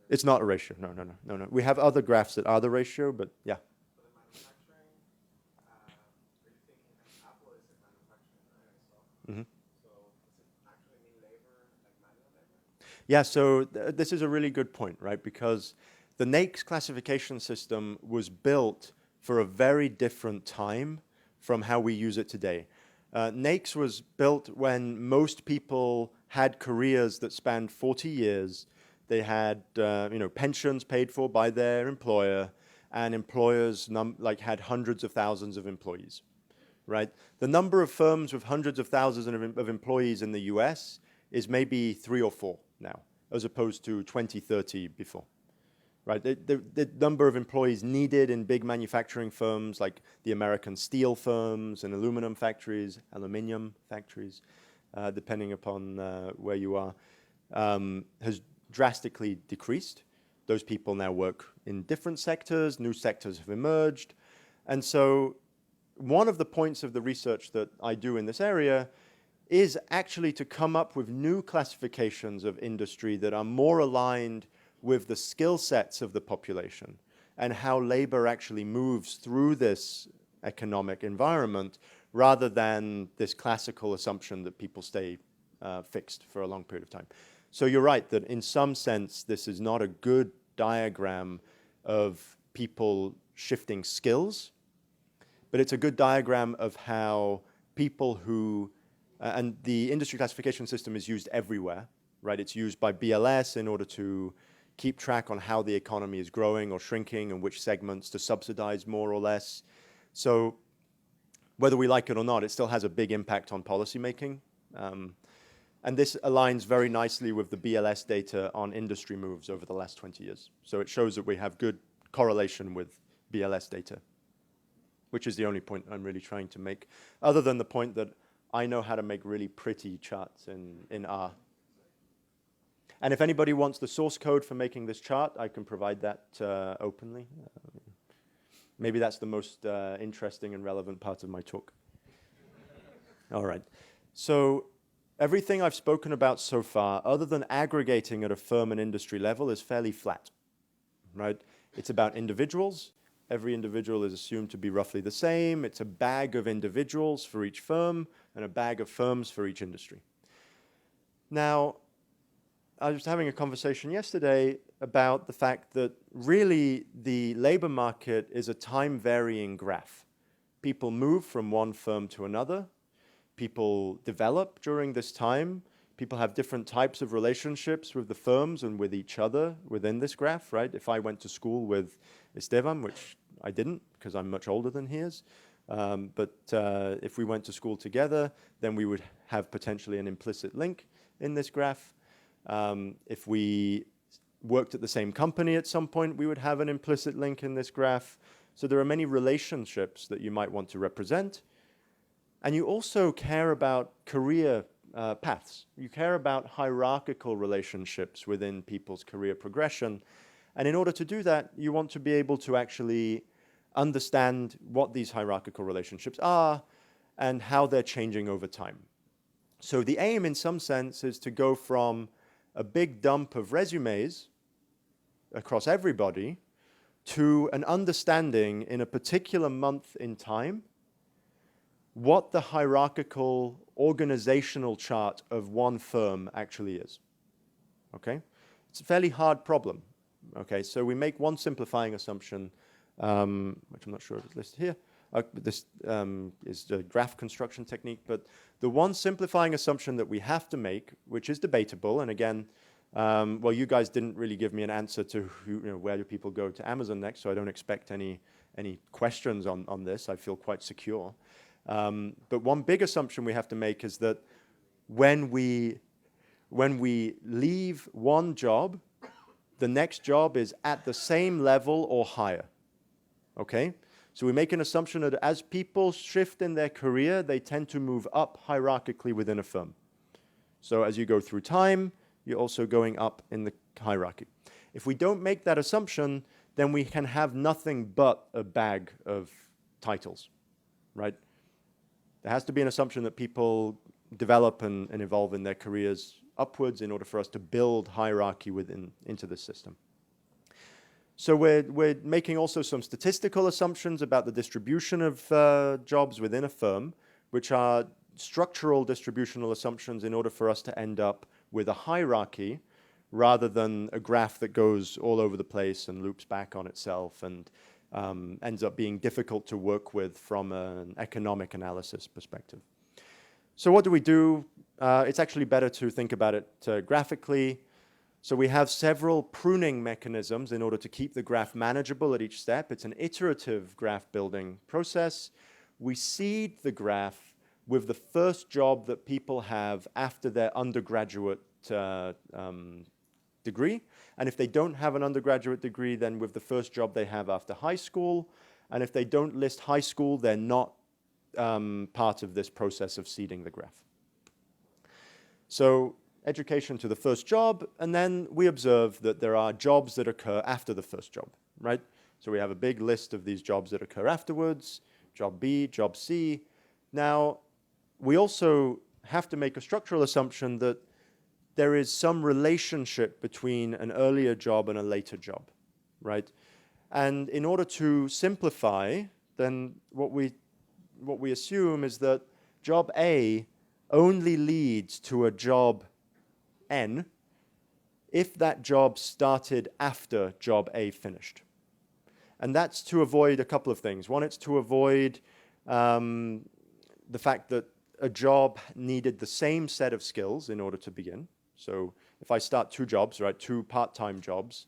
Speaker 1: It's not a ratio, no. We have other graphs that are the ratio, but yeah. Mm-hmm.
Speaker 2: So does it actually mean labor, like manual labor?
Speaker 1: Yeah, so this is a really good point, right? Because the NAICS classification system was built for a very different time from how we use it today. NAICS was built when most people had careers that spanned 40 years. They had pensions paid for by their employer, and employers had hundreds of thousands of employees. Right? The number of firms with hundreds of thousands of employees in the US is maybe 3 or 4 now, as opposed to 20, 30 before. Right? The number of employees needed in big manufacturing firms like the American steel firms and aluminum factories, depending upon where you are, has drastically decreased those people now work in different sectors, new sectors have emerged. And so one of the points of the research that I do in this area is actually to come up with new classifications of industry that are more aligned with the skill sets of the population and how labor actually moves through this economic environment rather than this classical assumption that people stay fixed for a long period of time. So you're right that in some sense this is not a good diagram of people shifting skills, but it's a good diagram of how people who, and the industry classification system is used everywhere, right? It's used by BLS in order to keep track on how the economy is growing or shrinking and which segments to subsidize more or less. So whether we like it or not, it still has a big impact on policymaking. And this aligns very nicely with the BLS data on industry moves over the last 20 years. So it shows that we have good correlation with BLS data, which is the only point I'm really trying to make, other than the point that I know how to make really pretty charts in R. And if anybody wants the source code for making this chart, I can provide that openly. Maybe that's the most interesting and relevant part of my talk. All right. So everything I've spoken about so far, other than aggregating at a firm and industry level, is fairly flat, right? It's about individuals. Every individual is assumed to be roughly the same. It's a bag of individuals for each firm and a bag of firms for each industry. Now, I was having a conversation yesterday about the fact that really the labor market is a time-varying graph. People move from one firm to another. People develop during this time. People have different types of relationships with the firms and with each other within this graph, right? If I went to school with Esteban, which I didn't because I'm much older than he is, but if we went to school together, then we would have potentially an implicit link in this graph. If we worked at the same company at some point, we would have an implicit link in this graph. So there are many relationships that you might want to represent. And you also care about career paths. You care about hierarchical relationships within people's career progression. And in order to do that, you want to be able to actually understand what these hierarchical relationships are and how they're changing over time. So the aim, in some sense, is to go from a big dump of resumes across everybody to an understanding in a particular month in time what the hierarchical organizational chart of one firm actually is. Okay? It's a fairly hard problem. Okay, so we make one simplifying assumption, which I'm not sure if it's listed here. This is the graph construction technique, but the one simplifying assumption that we have to make, which is debatable, and again, well, you guys didn't really give me an answer to who, where do people go to Amazon next, so I don't expect any questions on this. I feel quite secure. But one big assumption we have to make is that when we leave one job, the next job is at the same level or higher. Okay? So we make an assumption that as people shift in their career, they tend to move up hierarchically within a firm. So as you go through time, you're also going up in the hierarchy. If we don't make that assumption, then we can have nothing but a bag of titles, right? There has to be an assumption that people develop and evolve in their careers upwards in order for us to build hierarchy into this system. So we're making also some statistical assumptions about the distribution of jobs within a firm, which are structural distributional assumptions in order for us to end up with a hierarchy rather than a graph that goes all over the place and loops back on itself and ends up being difficult to work with from an economic analysis perspective. So what do we do? It's actually better to think about it graphically. So we have several pruning mechanisms in order to keep the graph manageable at each step. It's an iterative graph building process. We seed the graph with the first job that people have after their undergraduate degree. And if they don't have an undergraduate degree, then with the first job they have after high school. And if they don't list high school, they're not part of this process of seeding the graph. So education to the first job, and then we observe that there are jobs that occur after the first job, right? So we have a big list of these jobs that occur afterwards, job B, job C. Now, we also have to make a structural assumption that there is some relationship between an earlier job and a later job, right? And in order to simplify, then what we assume is that job A only leads to a job N if that job started after job A finished. And that's to avoid a couple of things. One, it's to avoid the fact that a job needed the same set of skills in order to begin. So if I start two jobs, right, two part-time jobs,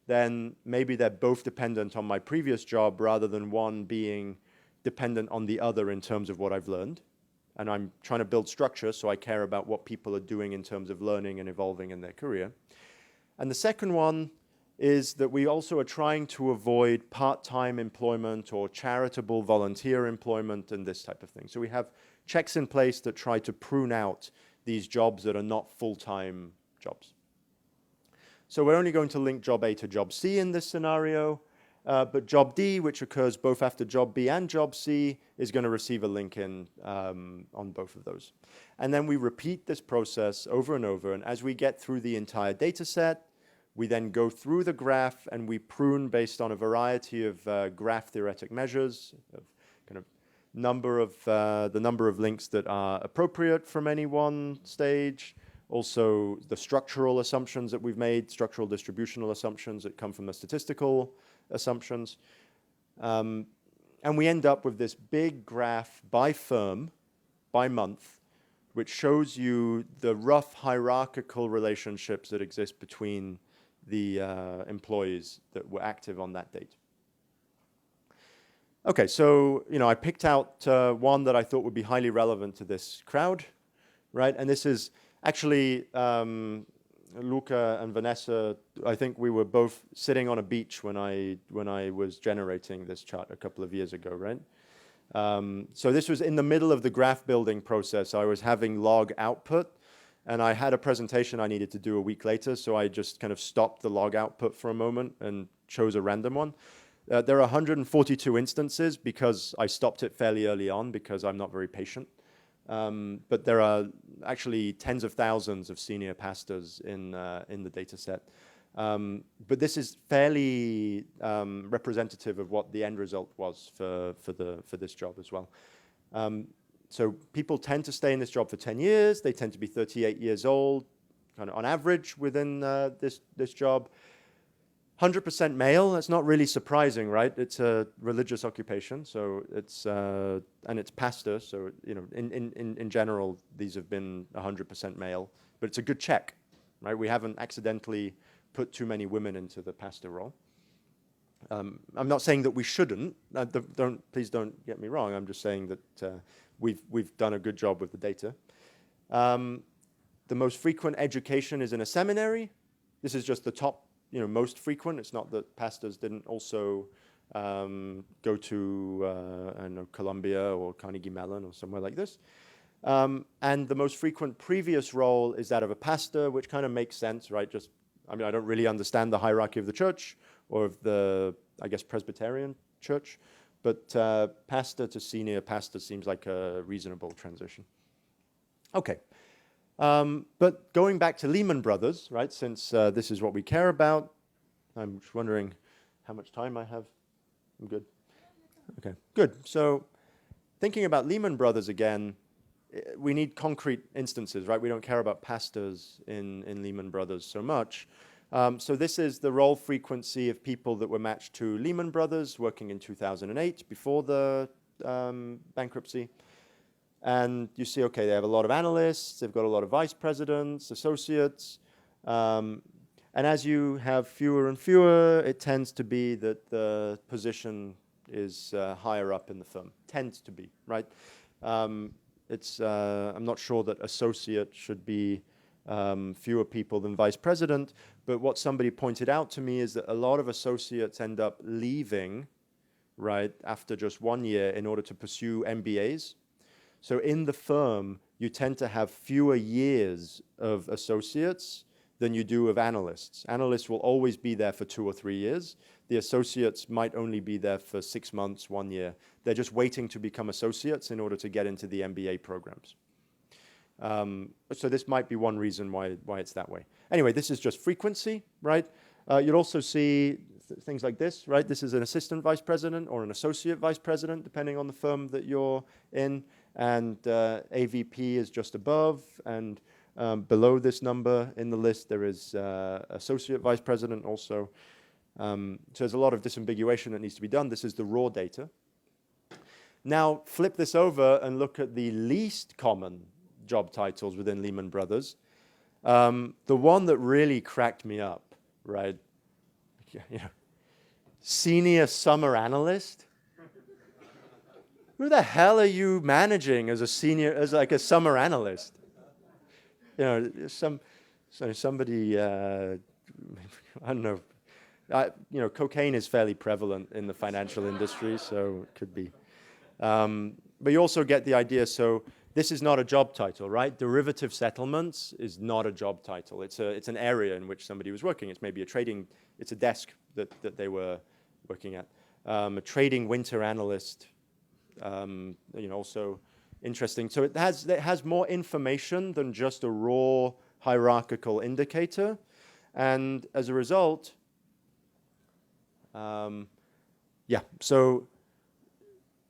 Speaker 1: then maybe they're both dependent on my previous job rather than one being dependent on the other in terms of what I've learned. And I'm trying to build structure, so I care about what people are doing in terms of learning and evolving in their career. And the second one is that we also are trying to avoid part-time employment or charitable volunteer employment and this type of thing. So we have checks in place that try to prune out these jobs that are not full-time jobs. So we're only going to link job A to job C in this scenario, but job D, which occurs both after job B and job C, is going to receive a link in on both of those. And then we repeat this process over and over, and as we get through the entire data set, we then go through the graph and we prune based on a variety of graph theoretic measures, of kind of the number of links that are appropriate from any one stage, also the structural assumptions that we've made, structural distributional assumptions that come from the statistical assumptions. And we end up with this big graph by firm, by month, which shows you the rough hierarchical relationships that exist between the employees that were active on that date. Okay, so I picked out one that I thought would be highly relevant to this crowd, right? And this is actually Luca and Vanessa. I think we were both sitting on a beach when I was generating this chart a couple of years ago, right? So this was in the middle of the graph building process. I was having log output, and I had a presentation I needed to do a week later, so I just kind of stopped the log output for a moment and chose a random one. There are 142 instances because I stopped it fairly early on because I'm not very patient. But there are actually tens of thousands of senior pastors in the data set. But this is fairly representative of what the end result was for this job as well. So people tend to stay in this job for 10 years. They tend to be 38 years old, kind of on average within this job. 100% male, that's not really surprising, right? It's a religious occupation, so it's, and it's pastor, so, in general, these have been 100% male, but it's a good check, right? We haven't accidentally put too many women into the pastor role. I'm not saying that we shouldn't, please don't get me wrong, I'm just saying that we've done a good job with the data. The most frequent education is in a seminary. This is just the top, most frequent. It's not that pastors didn't also go to, I don't know, Columbia or Carnegie Mellon or somewhere like this. And the most frequent previous role is that of a pastor, which kind of makes sense, right? I don't really understand the hierarchy of the church or of the, I guess, Presbyterian church, but pastor to senior pastor seems like a reasonable transition. Okay. But going back to Lehman Brothers, right, since this is what we care about, I'm just wondering how much time I have. I'm good. Okay, good. So thinking about Lehman Brothers again, we need concrete instances, right? We don't care about pastors in Lehman Brothers so much. So this is the role frequency of people that were matched to Lehman Brothers working in 2008 before the bankruptcy. And you see, okay, they have a lot of analysts, they've got a lot of vice presidents, associates. And as you have fewer and fewer, it tends to be that the position is higher up in the firm. Tends to be, right? I'm not sure that associate should be fewer people than vice president, but what somebody pointed out to me is that a lot of associates end up leaving, right, after just 1 year in order to pursue MBAs. So in the firm, you tend to have fewer years of associates than you do of analysts. Analysts will always be there for 2 or 3 years. The associates might only be there for 6 months, 1 year. They're just waiting to become associates in order to get into the MBA programs. So this might be one reason why it's that way. Anyway, this is just frequency, right? You'll also see things like this, right? This is an assistant vice president or an associate vice president, depending on the firm that you're in. And AVP is just above, and below this number in the list, there is associate vice president also. So there's a lot of disambiguation that needs to be done. This is the raw data. Now, flip this over and look at the least common job titles within Lehman Brothers. The one that really cracked me up, right? You know, senior summer analyst. Who the hell are you managing as like a summer analyst? You know, somebody, I don't know. You know, cocaine is fairly prevalent in the financial industry, so it could be. But you also get the idea. So this is not a job title, right? Derivative settlements is not a job title. It's an area in which somebody was working. It's maybe it's a desk that they were working at. A trading winter analyst, you know, also interesting. So it has more information than just a raw hierarchical indicator. And as a result, yeah, so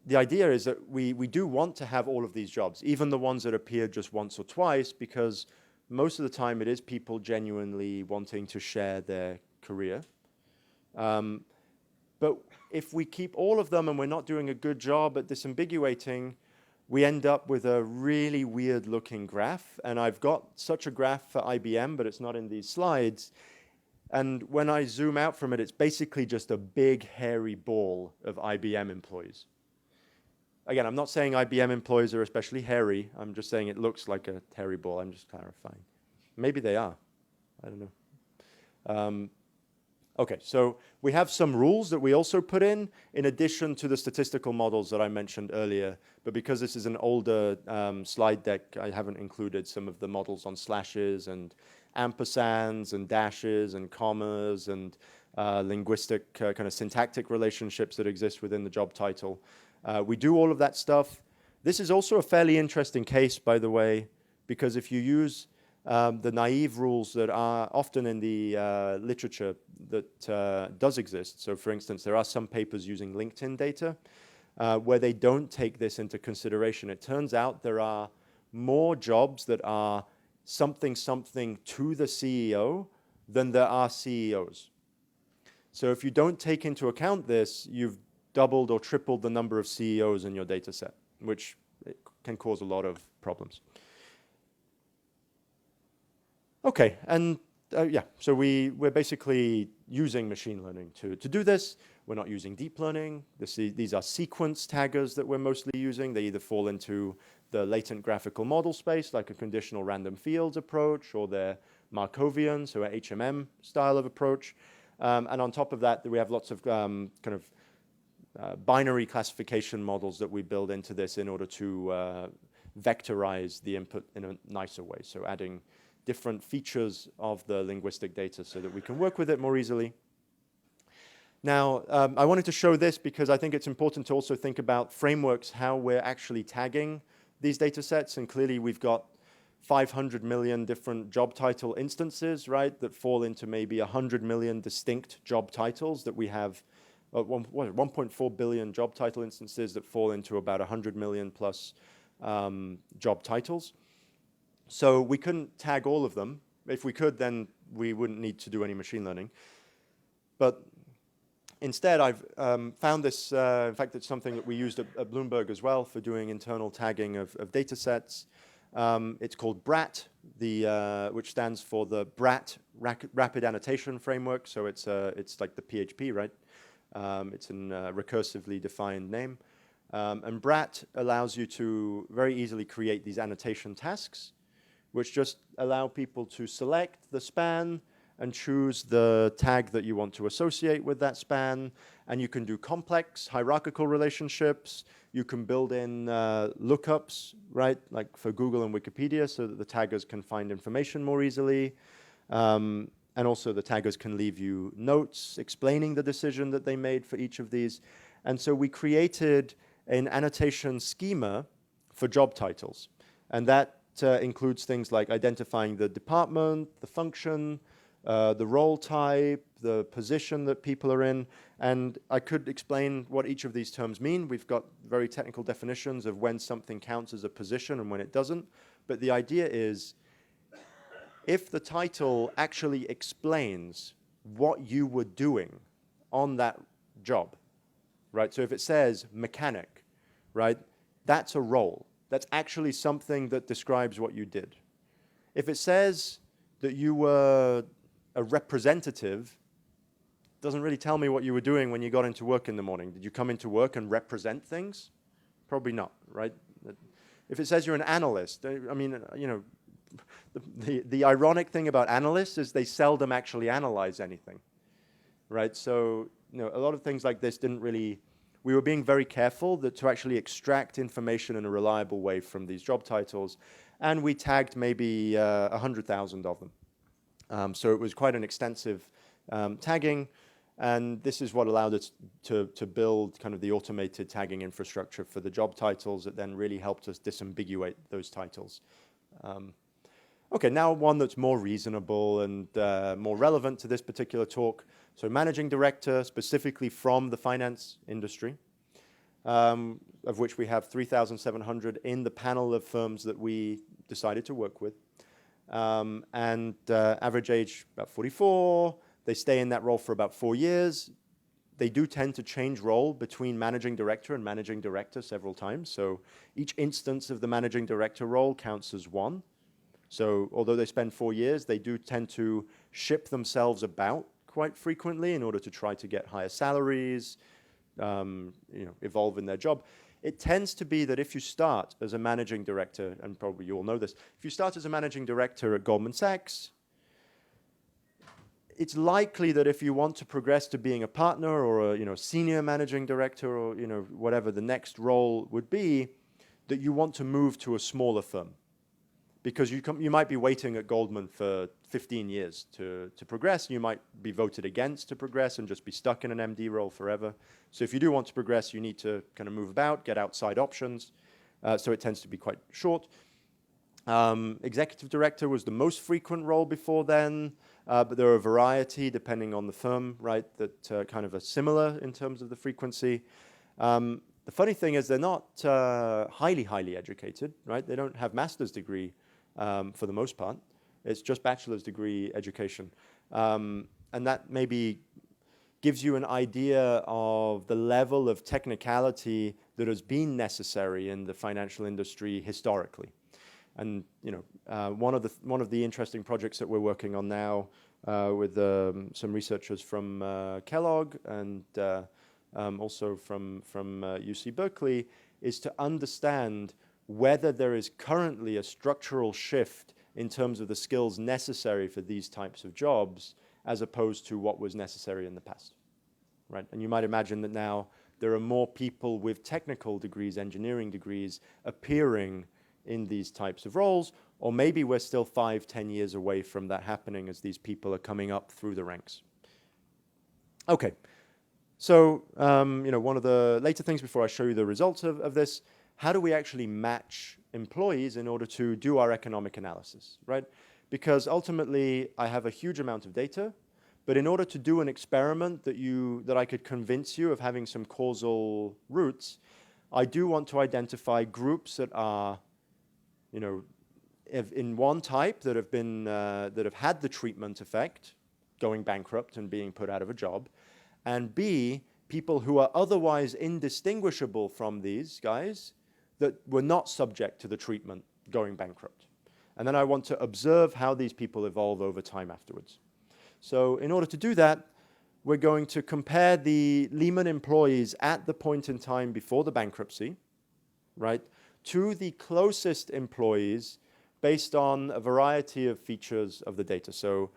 Speaker 1: the idea is that we do want to have all of these jobs, even the ones that appear just once or twice, because most of the time it is people genuinely wanting to share their career. But if we keep all of them and we're not doing a good job at disambiguating, we end up with a really weird looking graph. And I've got such a graph for IBM, but it's not in these slides. And when I zoom out from it, it's basically just a big hairy ball of IBM employees. Again, I'm not saying IBM employees are especially hairy. I'm just saying it looks like a hairy ball. I'm just clarifying. Maybe they are. I don't know. Okay, so we have some rules that we also put in addition to the statistical models that I mentioned earlier. But because this is an older slide deck, I haven't included some of the models on slashes and ampersands and dashes and commas and linguistic kind of syntactic relationships that exist within the job title. We do all of that stuff. This is also a fairly interesting case, by the way, because if you use the naive rules that are often in the literature that does exist. So for instance, there are some papers using LinkedIn data where they don't take this into consideration. It turns out there are more jobs that are something to the CEO than there are CEOs. So if you don't take into account this, you've doubled or tripled the number of CEOs in your data set, which can cause a lot of problems. Okay, and yeah, so we're basically using machine learning to do this. We're not using deep learning. These are sequence taggers that we're mostly using. They either fall into the latent graphical model space, like a conditional random fields approach, or they're Markovian, so an HMM style of approach. And on top of that, we have lots of kind of binary classification models that we build into this in order to vectorize the input in a nicer way. So adding different features of the linguistic data so that we can work with it more easily. Now, I wanted to show this because I think it's important to also think about frameworks, how we're actually tagging these data sets. And clearly, we've got 500 million different job title instances, right, that fall into maybe 100 million distinct job titles that we have. 1.4 billion job title instances that fall into about 100 million plus job titles. So we couldn't tag all of them. If we could, then we wouldn't need to do any machine learning. But instead, I've found this, in fact, it's something that we used at Bloomberg as well for doing internal tagging of data sets. It's called Brat, which stands for the Brat Rapid Annotation Framework. So it's like the PHP, right? It's a recursively defined name. And Brat allows you to very easily create these annotation tasks, which just allow people to select the span and choose the tag that you want to associate with that span. And you can do complex hierarchical relationships. You can build in lookups, right, like for Google and Wikipedia, so that the taggers can find information more easily. And also the taggers can leave you notes explaining the decision that they made for each of these. And so we created an annotation schema for job titles. And that includes things like identifying the department, the function, the role type, the position that people are in. And I could explain what each of these terms mean. We've got very technical definitions of when something counts as a position and when it doesn't. But the idea is, if the title actually explains what you were doing on that job, right? So if it says mechanic, right, that's a role. That's actually something that describes what you did. If it says that you were a representative, it doesn't really tell me what you were doing when you got into work in the morning. Did you come into work and represent things? Probably not, right? If it says you're an analyst, I mean, you know, the ironic thing about analysts is they seldom actually analyze anything, right? So, you know, a lot of things like this didn't really, we were being very careful to actually extract information in a reliable way from these job titles, and we tagged maybe 100,000 of them. So it was quite an extensive tagging, and this is what allowed us to build kind of the automated tagging infrastructure for the job titles that then really helped us disambiguate those titles. Okay, now one that's more reasonable and more relevant to this particular talk. So managing director, specifically from the finance industry, of which we have 3,700 in the panel of firms that we decided to work with. And average age about 44. They stay in that role for about 4 years. They do tend to change role between managing director and managing director several times. So each instance of the managing director role counts as one. So although they spend 4 years, they do tend to ship themselves about quite frequently in order to try to get higher salaries, you know, evolve in their job. It tends to be that if you start as a managing director, and probably you all know this, if you start as a managing director at Goldman Sachs, it's likely that if you want to progress to being a partner or a, you know, senior managing director or, you know, whatever the next role would be, that you want to move to a smaller firm. Because you might be waiting at Goldman for 15 years to progress. You might be voted against to progress and just be stuck in an MD role forever. So if you do want to progress, you need to kind of move about, get outside options. So it tends to be quite short. Executive director was the most frequent role before then, but there are a variety depending on the firm, right, that kind of are similar in terms of the frequency. The funny thing is they're not highly educated, right? They don't have master's degree for the most part. It's just bachelor's degree education. And that maybe gives you an idea of the level of technicality that has been necessary in the financial industry historically. And you know, one of the interesting projects that we're working on now with some researchers from Kellogg and also from UC Berkeley is to understand whether there is currently a structural shift in terms of the skills necessary for these types of jobs as opposed to what was necessary in the past, right? And you might imagine that now there are more people with technical degrees, engineering degrees, appearing in these types of roles, or maybe we're still 5-10 years away from that happening as these people are coming up through the ranks. Okay, so you know, one of the later things before I show you the results of this, how do we actually match employees in order to do our economic analysis, right? Because ultimately, I have a huge amount of data, but in order to do an experiment that I could convince you of having some causal roots, I do want to identify groups that are, you know, in one type that have been that have had the treatment effect, going bankrupt and being put out of a job, and B, people who are otherwise indistinguishable from these guys that were not subject to the treatment going bankrupt. And then I want to observe how these people evolve over time afterwards. So in order to do that, we're going to compare the Lehman employees at the point in time before the bankruptcy, right, to the closest employees based on a variety of features of the data. So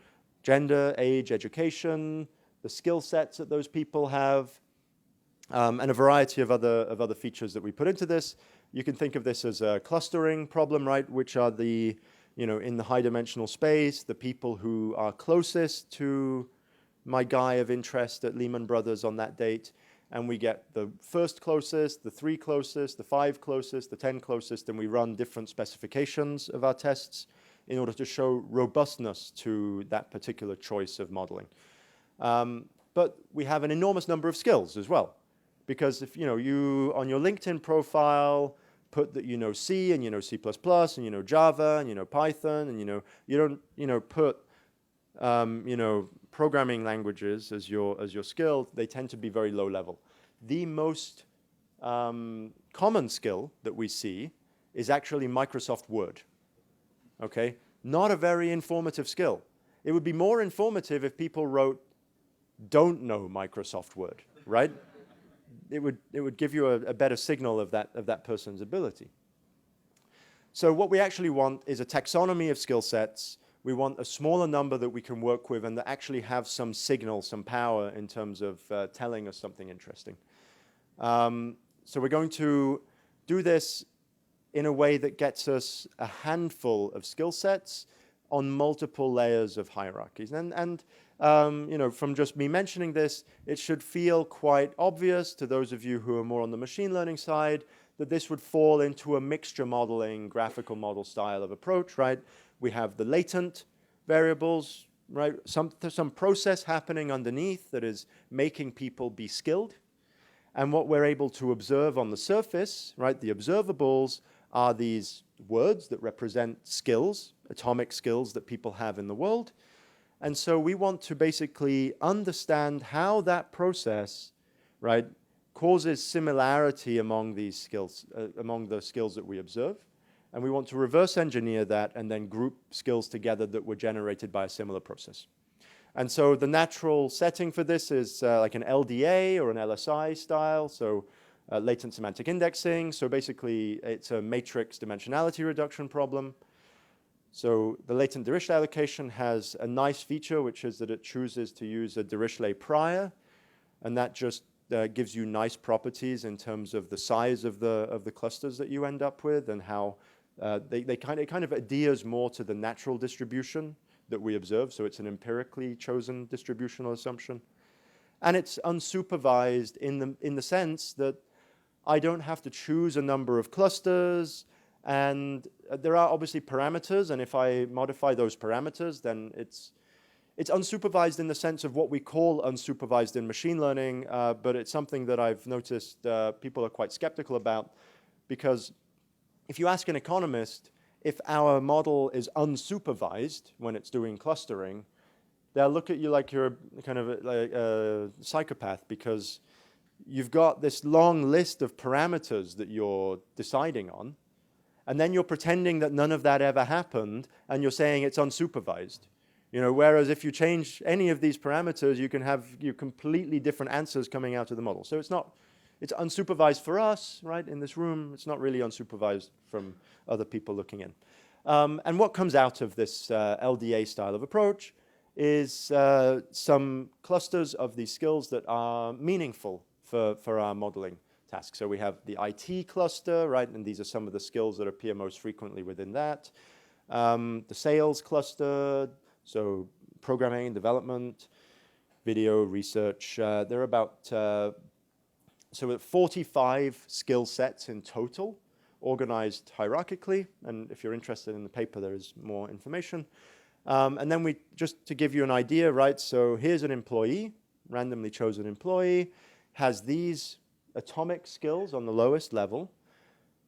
Speaker 1: gender, age, education, the skill sets that those people have, and a variety of other features that we put into this. You can think of this as a clustering problem, right? Which are the, in the high dimensional space, the people who are closest to my guy of interest at Lehman Brothers on that date. And we get the first closest, the 3 closest, the 5 closest, the 10 closest, and we run different specifications of our tests in order to show robustness to that particular choice of modeling. But we have an enormous number of skills as well. Because if you on your LinkedIn profile put that you know C and you know C++ and you know Java and you know Python and you don't put programming languages as your skill, they tend to be very low level. The most common skill that we see is actually Microsoft Word. Okay, not a very informative skill. It would be more informative if people wrote "don't know Microsoft Word," right? It would give you a better signal of that person's ability. So what we actually want is a taxonomy of skill sets. We want a smaller number that we can work with and that actually have some signal, some power in terms of telling us something interesting. So we're going to do this in a way that gets us a handful of skill sets on multiple layers of hierarchies. And from just me mentioning this, it should feel quite obvious to those of you who are more on the machine learning side that this would fall into a mixture modeling, graphical model style of approach, right? We have the latent variables, right? Some process happening underneath that is making people be skilled. And what we're able to observe on the surface, right, the observables are these words that represent skills, atomic skills that people have in the world. And so we want to basically understand how that process, right, causes similarity among these skills, among the skills that we observe. And we want to reverse engineer that and then group skills together that were generated by a similar process. And so the natural setting for this is like an LDA or an LSI style, so latent semantic indexing. So basically, it's a matrix dimensionality reduction problem. So the latent Dirichlet allocation has a nice feature, which is that it chooses to use a Dirichlet prior, and that just gives you nice properties in terms of the size of the clusters that you end up with and how it kind of adheres more to the natural distribution that we observe. So it's an empirically chosen distributional assumption. And it's unsupervised in the sense that I don't have to choose a number of clusters, and there are obviously parameters, and if I modify those parameters, then it's unsupervised in the sense of what we call unsupervised in machine learning, but it's something that I've noticed people are quite skeptical about, because if you ask an economist if our model is unsupervised when it's doing clustering, they'll look at you like you're kind of a psychopath, because you've got this long list of parameters that you're deciding on, and then you're pretending that none of that ever happened, and you're saying it's unsupervised. Whereas if you change any of these parameters, you can have completely different answers coming out of the model. So it's unsupervised for us, right, in this room. It's not really unsupervised from other people looking in. And what comes out of this LDA style of approach is some clusters of these skills that are meaningful for our modeling tasks. So we have the IT cluster, right, and these are some of the skills that appear most frequently within that. The sales cluster, so programming and development, video research. There are about 45 skill sets in total, organized hierarchically. And if you're interested in the paper, there is more information. And then just to give you an idea, right, so here's an employee, randomly chosen employee, has these atomic skills on the lowest level.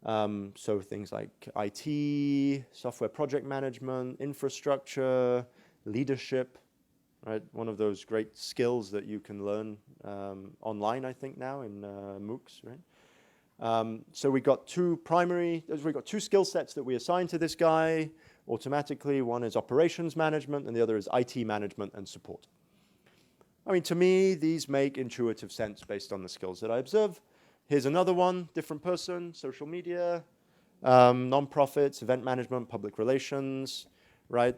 Speaker 1: So things like IT, software project management, infrastructure, leadership, right? One of those great skills that you can learn online, I think now in MOOCs, right? So we got two skill sets that we assign to this guy automatically. One is operations management, and the other is IT management and support. I mean, to me, these make intuitive sense based on the skills that I observe. Here's another one, different person, social media, non-profits, event management, public relations, right?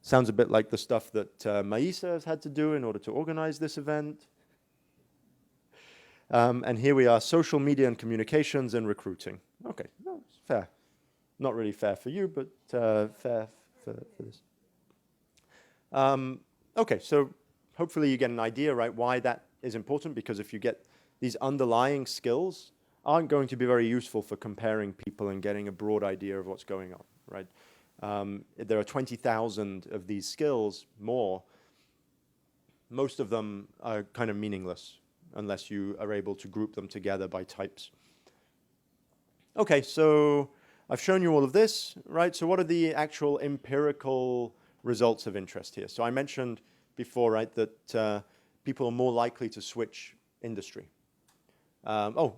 Speaker 1: Sounds a bit like the stuff that Maisa has had to do in order to organize this event. And here we are, social media and communications and recruiting. Okay, no, it's fair. Not really fair for you, but fair for this. Okay, so hopefully you get an idea, right, why that is important, because if you get these underlying skills aren't going to be very useful for comparing people and getting a broad idea of what's going on, right? There are 20,000 of these skills more. Most of them are kind of meaningless unless you are able to group them together by types. Okay, so I've shown you all of this, right? So what are the actual empirical results of interest here? So I mentioned before, right, that people are more likely to switch industry. So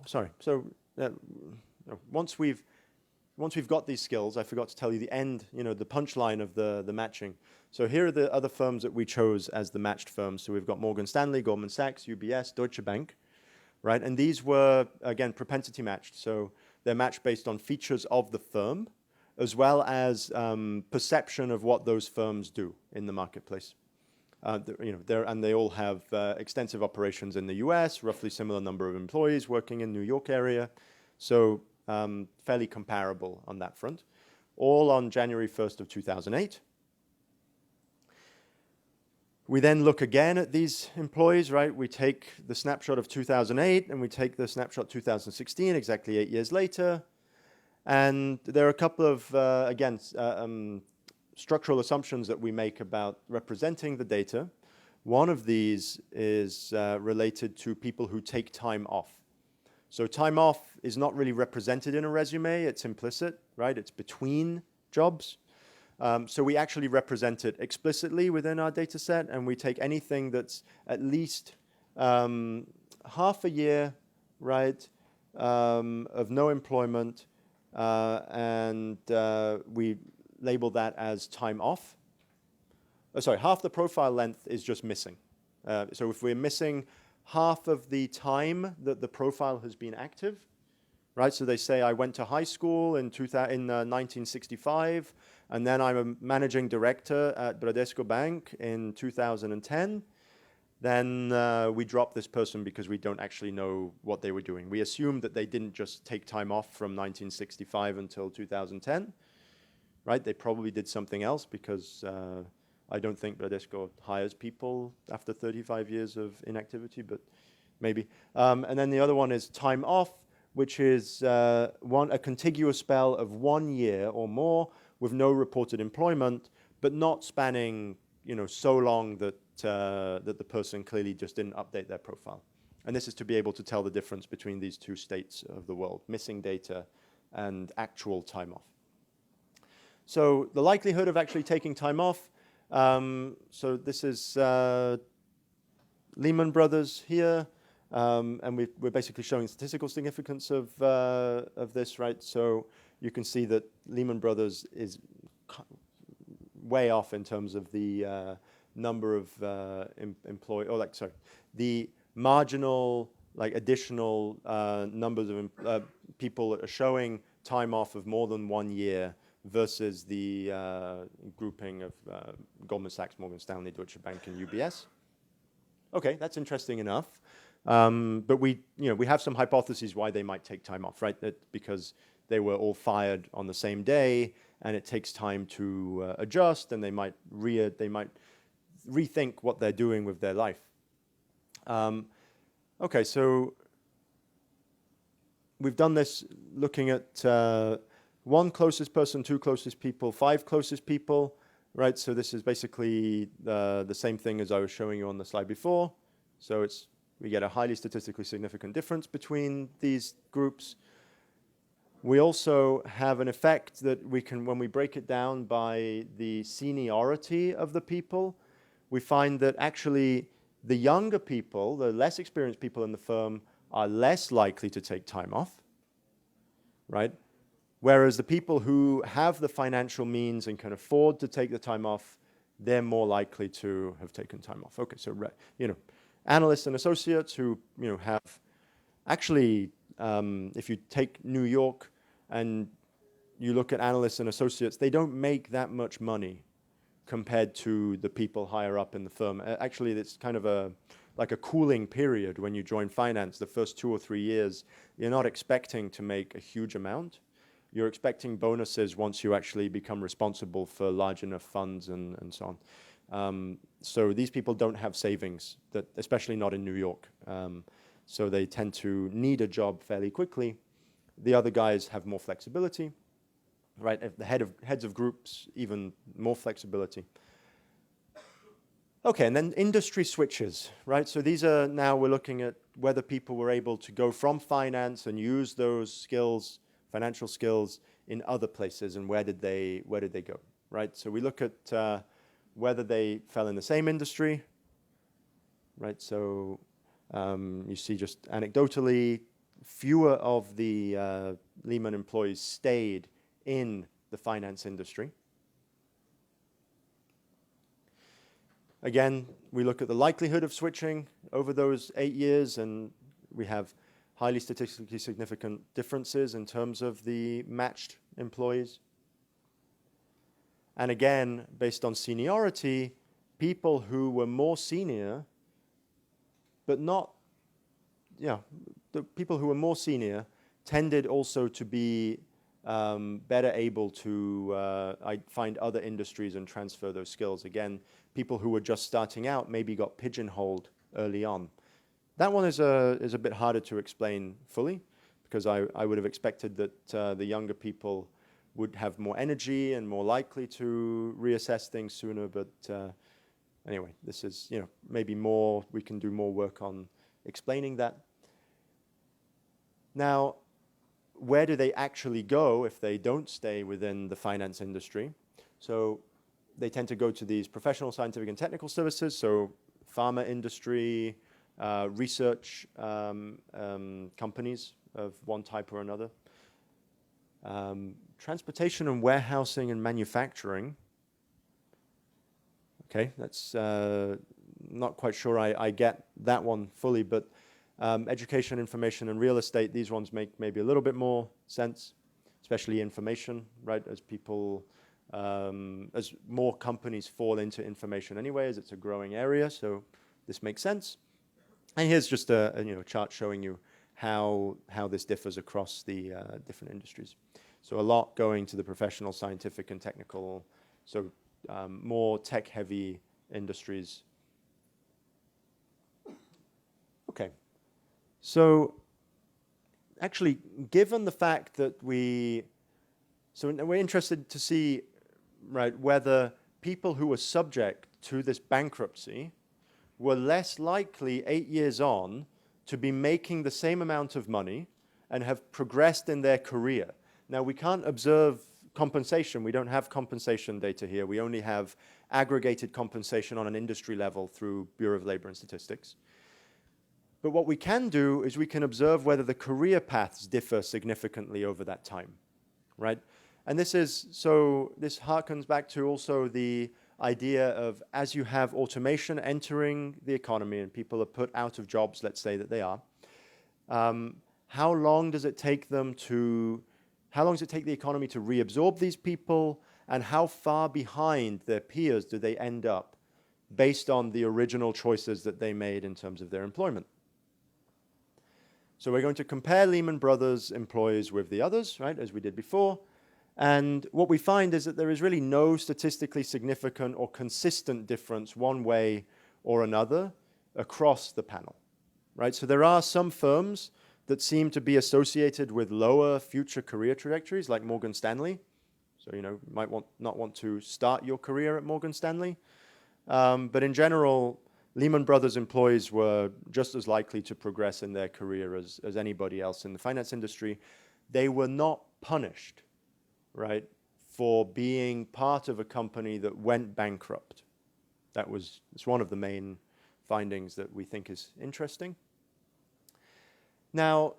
Speaker 1: once we've got these skills, I forgot to tell you the end, the punchline of the matching. So here are the other firms that we chose as the matched firms. So we've got Morgan Stanley, Goldman Sachs, UBS, Deutsche Bank, right? And these were, again, propensity matched. So they're matched based on features of the firm, as well as perception of what those firms do in the marketplace. And they all have extensive operations in the US, roughly similar number of employees working in New York area. So fairly comparable on that front. All on January 1st of 2008. We then look again at these employees, right? We take the snapshot of 2008 and we take the snapshot 2016, exactly 8 years later. And there are a couple of, structural assumptions that we make about representing the data. One of these is related to people who take time off. So time off is not really represented in a resume, it's implicit, right? It's between jobs. So we actually represent it explicitly within our data set, and we take anything that's at least half a year, right, of no employment, and we label that as time off. Half the profile length is just missing. So if we're missing half of the time that the profile has been active, right? So they say I went to high school in 1965, and then I'm a managing director at Bradesco Bank in 2010. Then we drop this person because we don't actually know what they were doing. We assume that they didn't just take time off from 1965 until 2010, right? They probably did something else because I don't think Bradesco hires people after 35 years of inactivity, but maybe. And then the other one is time off, which is a contiguous spell of 1 year or more with no reported employment, but not spanning, so long that that the person clearly just didn't update their profile. And this is to be able to tell the difference between these two states of the world, missing data and actual time off. So the likelihood of actually taking time off. So this is Lehman Brothers here. And we're basically showing statistical significance of this, right? So you can see that Lehman Brothers is way off in terms of the number of the marginal, additional numbers of people that are showing time off of more than 1 year versus the grouping of Goldman Sachs, Morgan Stanley, Deutsche Bank, and UBS. Okay, that's interesting enough. But we have some hypotheses why they might take time off, right? Because they were all fired on the same day, and it takes time to adjust, and they might rethink what they're doing with their life. Okay, so we've done this looking at 1 closest person, 2 closest people, 5 closest people, right? So this is basically the same thing as I was showing you on the slide before. So we get a highly statistically significant difference between these groups. We also have an effect that we can, when we break it down by the seniority of the people, we find that actually the younger people, the less experienced people in the firm, are less likely to take time off, right? Whereas the people who have the financial means and can afford to take the time off, they're more likely to have taken time off. Okay, so analysts and associates who have actually, if you take New York and you look at analysts and associates, they don't make that much money compared to the people higher up in the firm. Actually, it's kind of like a cooling period when you join finance. The first 2 or 3 years, you're not expecting to make a huge amount. You're expecting bonuses once you actually become responsible for large enough funds and so on. So these people don't have savings, that, especially not in New York. So they tend to need a job fairly quickly. The other guys have more flexibility, right? If the heads of groups, even more flexibility. Okay, and then industry switches, right? So these are, now we're looking at whether people were able to go from finance and use those skills, financial skills, in other places, and where did they go, right? So we look at whether they fell in the same industry, right? So you see, just anecdotally, fewer of the Lehman employees stayed in the finance industry. Again, we look at the likelihood of switching over those 8 years, and we have highly statistically significant differences in terms of the matched employees. And again, based on seniority, people who were more senior, but not, the people who were more senior tended also to be better able to find other industries and transfer those skills. Again, people who were just starting out maybe got pigeonholed early on. That one is a bit harder to explain fully, because I would have expected that the younger people would have more energy and more likely to reassess things sooner. But anyway, this is, maybe more, we can do more work on explaining that. Now, where do they actually go if they don't stay within the finance industry? So they tend to go to these professional, scientific, and technical services, so pharma industry, research companies of one type or another. Transportation and warehousing and manufacturing. Okay, that's not quite sure I get that one fully, but education, information, and real estate, these ones make maybe a little bit more sense, especially information, right? As people, as more companies fall into information anyway, as it's a growing area, so this makes sense. And here's just a chart showing you how this differs across the different industries. So a lot going to the professional, scientific, and technical, so more tech-heavy industries. Okay. So actually, given the fact that we're interested to see, right, whether people who were subject to this bankruptcy were less likely 8 years on to be making the same amount of money and have progressed in their career. Now, we can't observe compensation. We don't have compensation data here. We only have aggregated compensation on an industry level through Bureau of Labor and Statistics. But what we can do is we can observe whether the career paths differ significantly over that time, right? And this harkens back to also the idea of, as you have automation entering the economy and people are put out of jobs, let's say that they are, how long does it take the economy to reabsorb these people, and how far behind their peers do they end up based on the original choices that they made in terms of their employment? So we're going to compare Lehman Brothers employees with the others, right, as we did before. And what we find is that there is really no statistically significant or consistent difference one way or another across the panel, right? So there are some firms that seem to be associated with lower future career trajectories, like Morgan Stanley. So, you might not want to start your career at Morgan Stanley. But in general, Lehman Brothers employees were just as likely to progress in their career as anybody else in the finance industry. They were not punished, right, for being part of a company that went bankrupt. It's one of the main findings that we think is interesting. Now,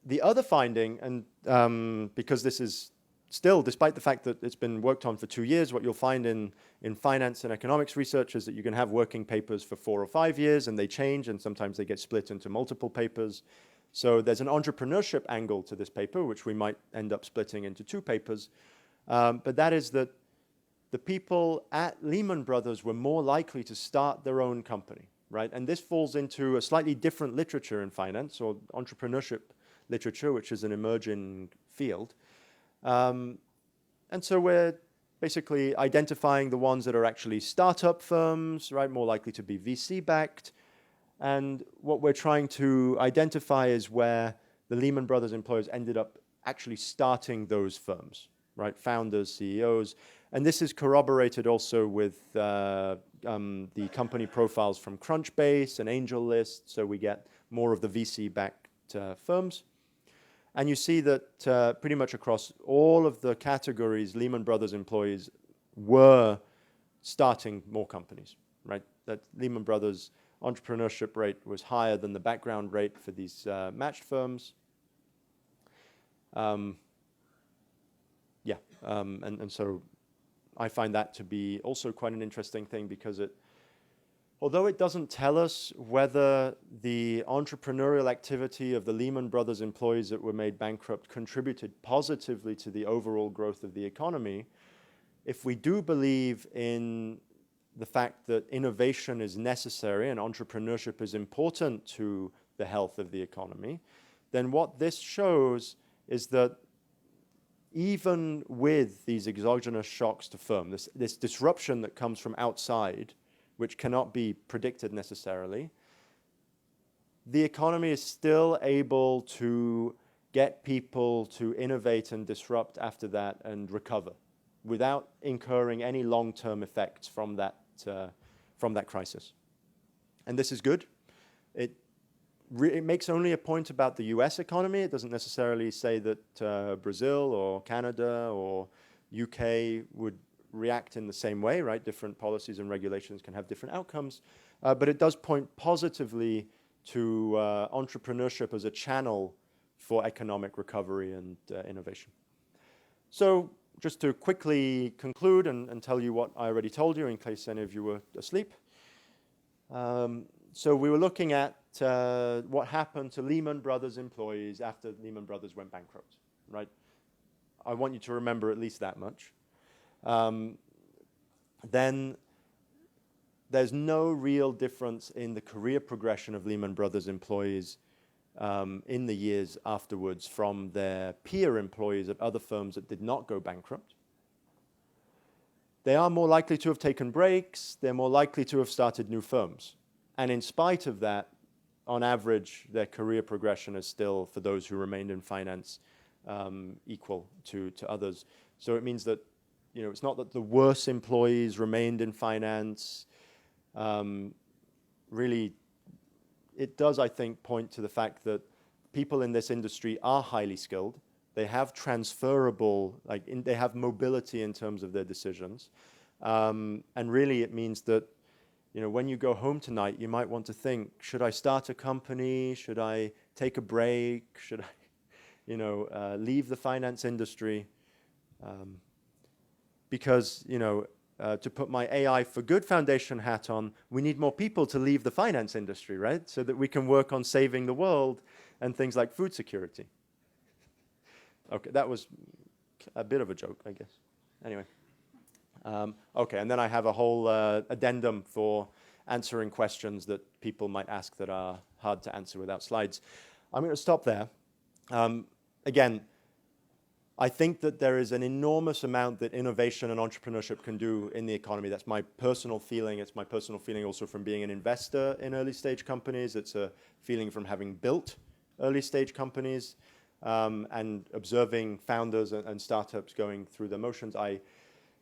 Speaker 1: the other finding, and because this is still, despite the fact that it's been worked on for 2 years, what you'll find in finance and economics research is that you can have working papers for 4 or 5 years, and they change, and sometimes they get split into multiple papers. So there's an entrepreneurship angle to this paper, which we might end up splitting into 2 papers. But that is that the people at Lehman Brothers were more likely to start their own company, right? And this falls into a slightly different literature in finance, or entrepreneurship literature, which is an emerging field. And so we're basically identifying the ones that are actually startup firms, right, more likely to be VC-backed. And what we're trying to identify is where the Lehman Brothers employees ended up actually starting those firms, right, founders, CEOs. And this is corroborated also with the company profiles from Crunchbase and AngelList, so we get more of the VC-backed firms. And you see that pretty much across all of the categories, Lehman Brothers employees were starting more companies, right? That Lehman Brothers entrepreneurship rate was higher than the background rate for these matched firms. And so I find that to be also quite an interesting thing, because although it doesn't tell us whether the entrepreneurial activity of the Lehman Brothers employees that were made bankrupt contributed positively to the overall growth of the economy, if we do believe in the fact that innovation is necessary and entrepreneurship is important to the health of the economy, then what this shows is that even with these exogenous shocks to firm, this disruption that comes from outside, which cannot be predicted necessarily, the economy is still able to get people to innovate and disrupt after that and recover without incurring any long-term effects from that crisis. And this is good. It makes only a point about the US economy. It doesn't necessarily say that Brazil or Canada or UK would react in the same way, right? Different policies and regulations can have different outcomes, but it does point positively to entrepreneurship as a channel for economic recovery and innovation. So just to quickly conclude and tell you what I already told you in case any of you were asleep. So we were looking at what happened to Lehman Brothers employees after Lehman Brothers went bankrupt, right? I want you to remember at least that much. Then there's no real difference in the career progression of Lehman Brothers employees in the years afterwards from their peer employees at other firms that did not go bankrupt. They are more likely to have taken breaks. They're more likely to have started new firms. And in spite of that, on average, their career progression is still, for those who remained in finance, equal to others. So it means that it's not that the worst employees remained in finance. Really, it does, I think, point to the fact that people in this industry are highly skilled. They have transferable, they have mobility in terms of their decisions. And really, it means that, when you go home tonight, you might want to think, should I start a company? Should I take a break? Should I, leave the finance industry? Because, to put my AI for Good Foundation hat on, we need more people to leave the finance industry, right? So that we can work on saving the world and things like food security. Okay, that was a bit of a joke, I guess. Anyway. Okay, and then I have a whole addendum for answering questions that people might ask that are hard to answer without slides. I'm going to stop there. Again, I think that there is an enormous amount that innovation and entrepreneurship can do in the economy. That's my personal feeling. It's my personal feeling also from being an investor in early stage companies. It's a feeling from having built early stage companies and observing founders and startups going through the motions.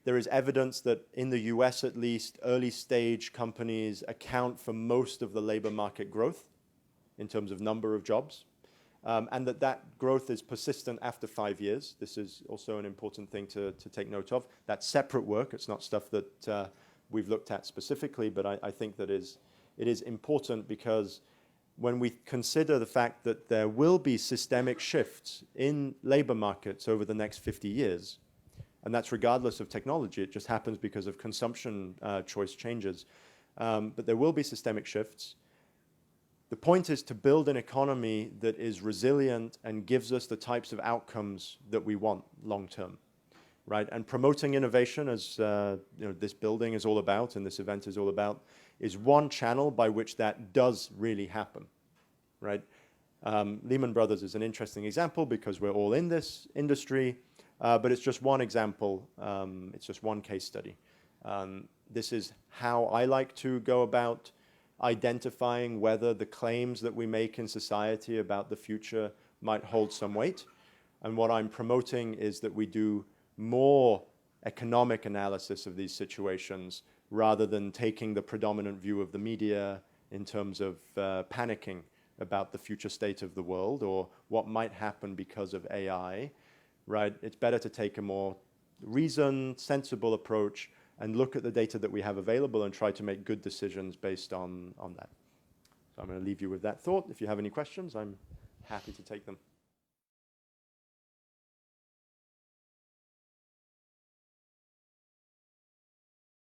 Speaker 1: There is evidence that in the US at least, early stage companies account for most of the labor market growth in terms of number of jobs. And that growth is persistent after 5 years. This is also an important thing to take note of. That's separate work. It's not stuff that we've looked at specifically, but I think that it is important because when we consider the fact that there will be systemic shifts in labor markets over the next 50 years, and that's regardless of technology, it just happens because of consumption choice changes, but there will be systemic shifts. The point is to build an economy that is resilient and gives us the types of outcomes that we want long term, right? And promoting innovation, as this building is all about and this event is all about, is one channel by which that does really happen, right? Lehman Brothers is an interesting example because we're all in this industry, but it's just one example. It's just one case study. This is how I like to go about identifying whether the claims that we make in society about the future might hold some weight. And what I'm promoting is that we do more economic analysis of these situations rather than taking the predominant view of the media in terms of panicking about the future state of the world or what might happen because of AI, right? It's better to take a more reasoned, sensible approach and look at the data that we have available and try to make good decisions based on that. So I'm going to leave you with that thought. If you have any questions, I'm happy to take them.